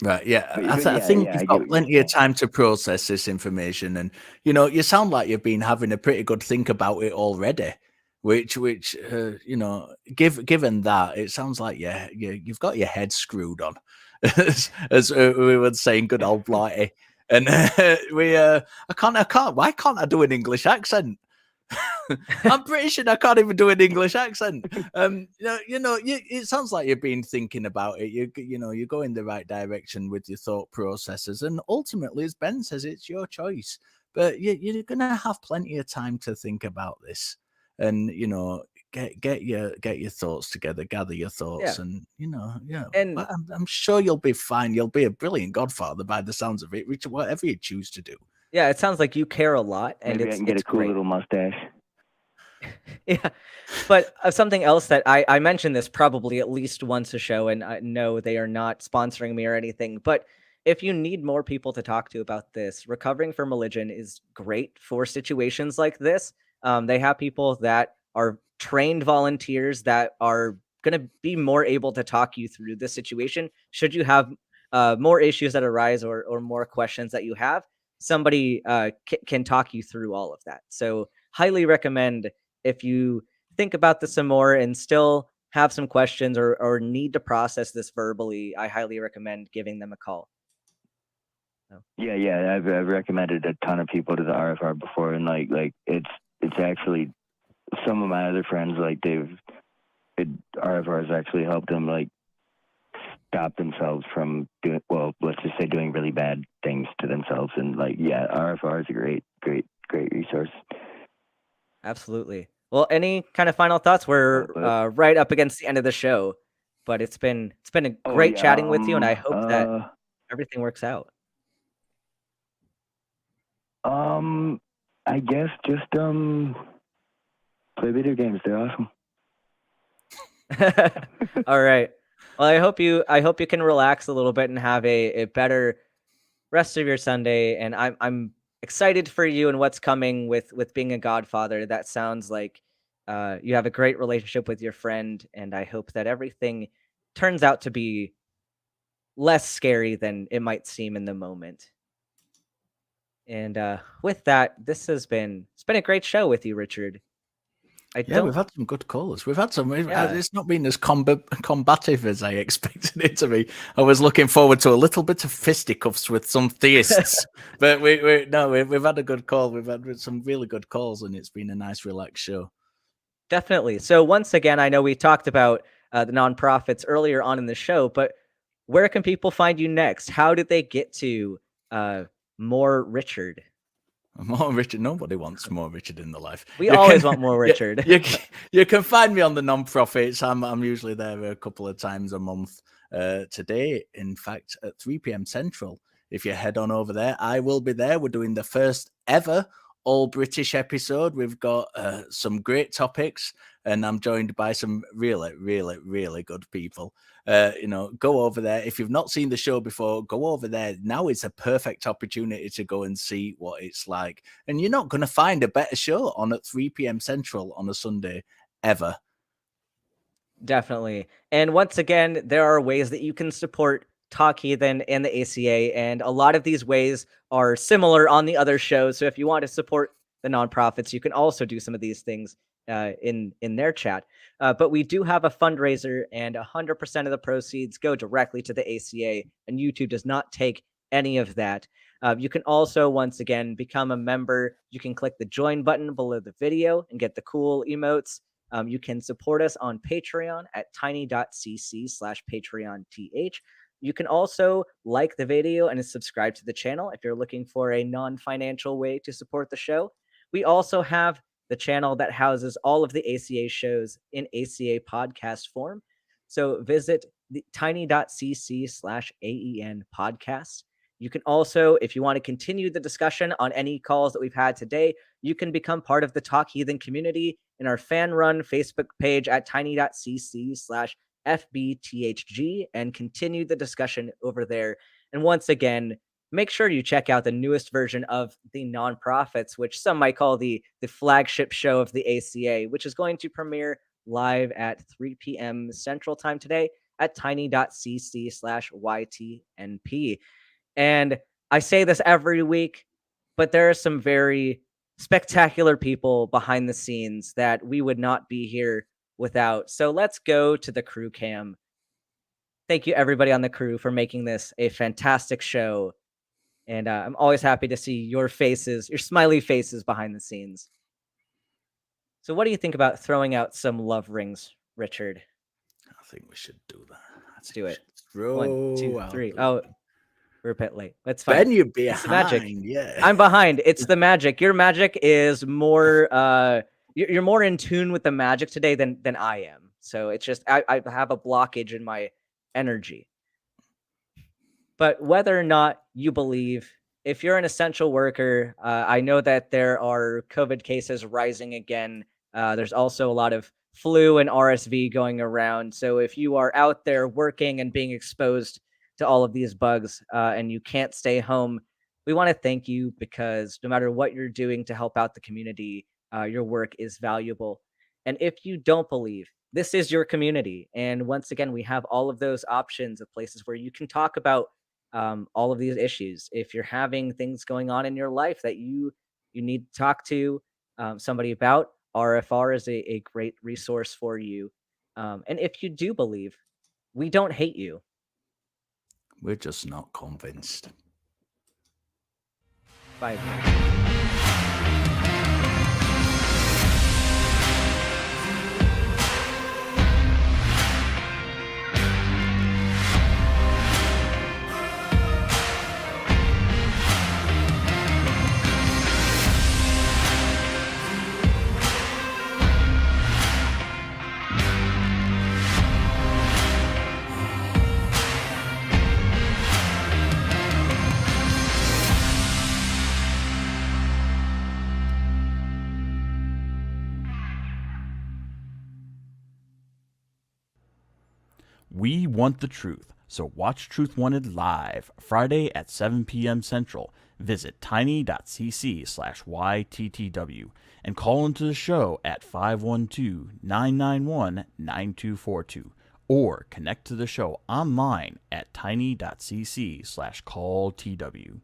Right, yeah. But I think I you've get got what plenty of time to process this information, and you sound like you've been having a pretty good think about it already. Which given that, it sounds like you've got your head screwed on, as we would say in good old Blighty. And I can't. Why can't I do an English accent? I'm British and I can't even do an English accent. It sounds like you've been thinking about it. You go in the right direction with your thought processes, and ultimately, as Ben says, it's your choice. But you're gonna have plenty of time to think about this, and get your thoughts together, gather your thoughts, and And I'm sure you'll be fine. You'll be a brilliant godfather by the sounds of it, whatever you choose to do. yeah, it sounds like you care a lot, and Maybe I can get a cool great. little mustache. Yeah, but something else that I mentioned this probably at least once a show, and no, they are not sponsoring me or anything. But if you need more people to talk to about this, Recovering from Religion is great for situations like this. They have people that are trained volunteers that are going to be more able to talk you through this situation. Should you have more issues that arise or more questions that you have, somebody can talk you through all of that. So highly recommend, if you think about this some more and still have some questions or need to process this verbally, I highly recommend giving them a call. Yeah, I've recommended a ton of people to the RFR before, and like it's actually, some of my other friends, like RFR has actually helped them like stop themselves from doing, well, let's just say doing really bad things to themselves. And like, yeah, RFR is a great resource. Absolutely. Well, any kind of final thoughts? We're right up against the end of the show, but it's been a great chatting with you, and I hope that everything works out. I guess just play video games. They're awesome. All right. Well, I hope you can relax a little bit and have a better rest of your Sunday. And I'm excited for you and what's coming with being a godfather. That sounds like you have a great relationship with your friend, and I hope that everything turns out to be less scary than it might seem in the moment. And with that, it's been a great show with you, Richard. We've had some good calls. We've had some. It's not been as combative as I expected it to be. I was looking forward to a little bit of fisticuffs with some theists, but we've had a good call. We've had some really good calls, and it's been a nice, relaxed show. Definitely. So once again, I know we talked about the nonprofits earlier on in the show, but where can people find you next? How did they get to more Richard? More Richard. Nobody wants more Richard in their life. We always want more Richard. You can find me on the non-profits. I'm usually there a couple of times a month. Today, in fact, at 3 p.m. Central. If you head on over there, I will be there. We're doing the first ever all British episode. We've got some great topics, and I'm joined by some really, really, really good people. Go over there. If you've not seen the show before, go over there. Now is a perfect opportunity to go and see what it's like. And you're not going to find a better show on at 3 p.m. Central on a Sunday ever. Definitely. And once again, there are ways that you can support Talk Heathen and the ACA, and a lot of these ways are similar on the other shows. So if you want to support the nonprofits, you can also do some of these things in their chat. But we do have a fundraiser, and 100% of the proceeds go directly to the ACA, and YouTube does not take any of that. You can also, once again, become a member. You can click the join button below the video and get the cool emotes. You can support us on Patreon at tiny.cc/PatreonTH. You can also like the video and subscribe to the channel if you're looking for a non-financial way to support the show. We also have the channel that houses all of the ACA shows in ACA podcast form. So visit the tiny.cc/AEN podcasts. You can also, if you want to continue the discussion on any calls that we've had today, you can become part of the Talk Heathen community in our fan-run Facebook page at tiny.cc/FBTHG and continue the discussion over there. And once again, make sure you check out the newest version of the nonprofits, which some might call the flagship show of the ACA, which is going to premiere live at 3 p.m. Central Time today at tiny.cc/YTNP. And I say this every week, but there are some very spectacular people behind the scenes that we would not be here without. So let's go to the crew cam. Thank you, everybody on the crew, for making this a fantastic show. And I'm always happy to see your faces, your smiley faces behind the scenes. So what do you think about throwing out some love rings, Richard? I think we should do that. Let's do it. Throw 1, 2, 3. Oh, we're a bit late. That's fine. Ben, you're behind. It's the magic. Yeah. I'm behind. It's the magic. Your magic is more you're more in tune with the magic today than I am. So it's just I have a blockage in my energy. But whether or not you believe, if you're an essential worker, I know that there are COVID cases rising again. There's also a lot of flu and RSV going around. So if you are out there working and being exposed to all of these bugs and you can't stay home, we want to thank you, because no matter what you're doing to help out the community, your work is valuable. And if you don't believe, this is your community. And once again, we have all of those options of places where you can talk about all of these issues. If you're having things going on in your life that you need to talk to somebody about, RFR is a great resource for you. And if you do believe, we don't hate you. We're just not convinced. Bye. We want the truth, so watch Truth Wanted live Friday at 7 p.m. Central. Visit tiny.cc/YTTW and call into the show at 512-991-9242 or connect to the show online at tiny.cc/calltw.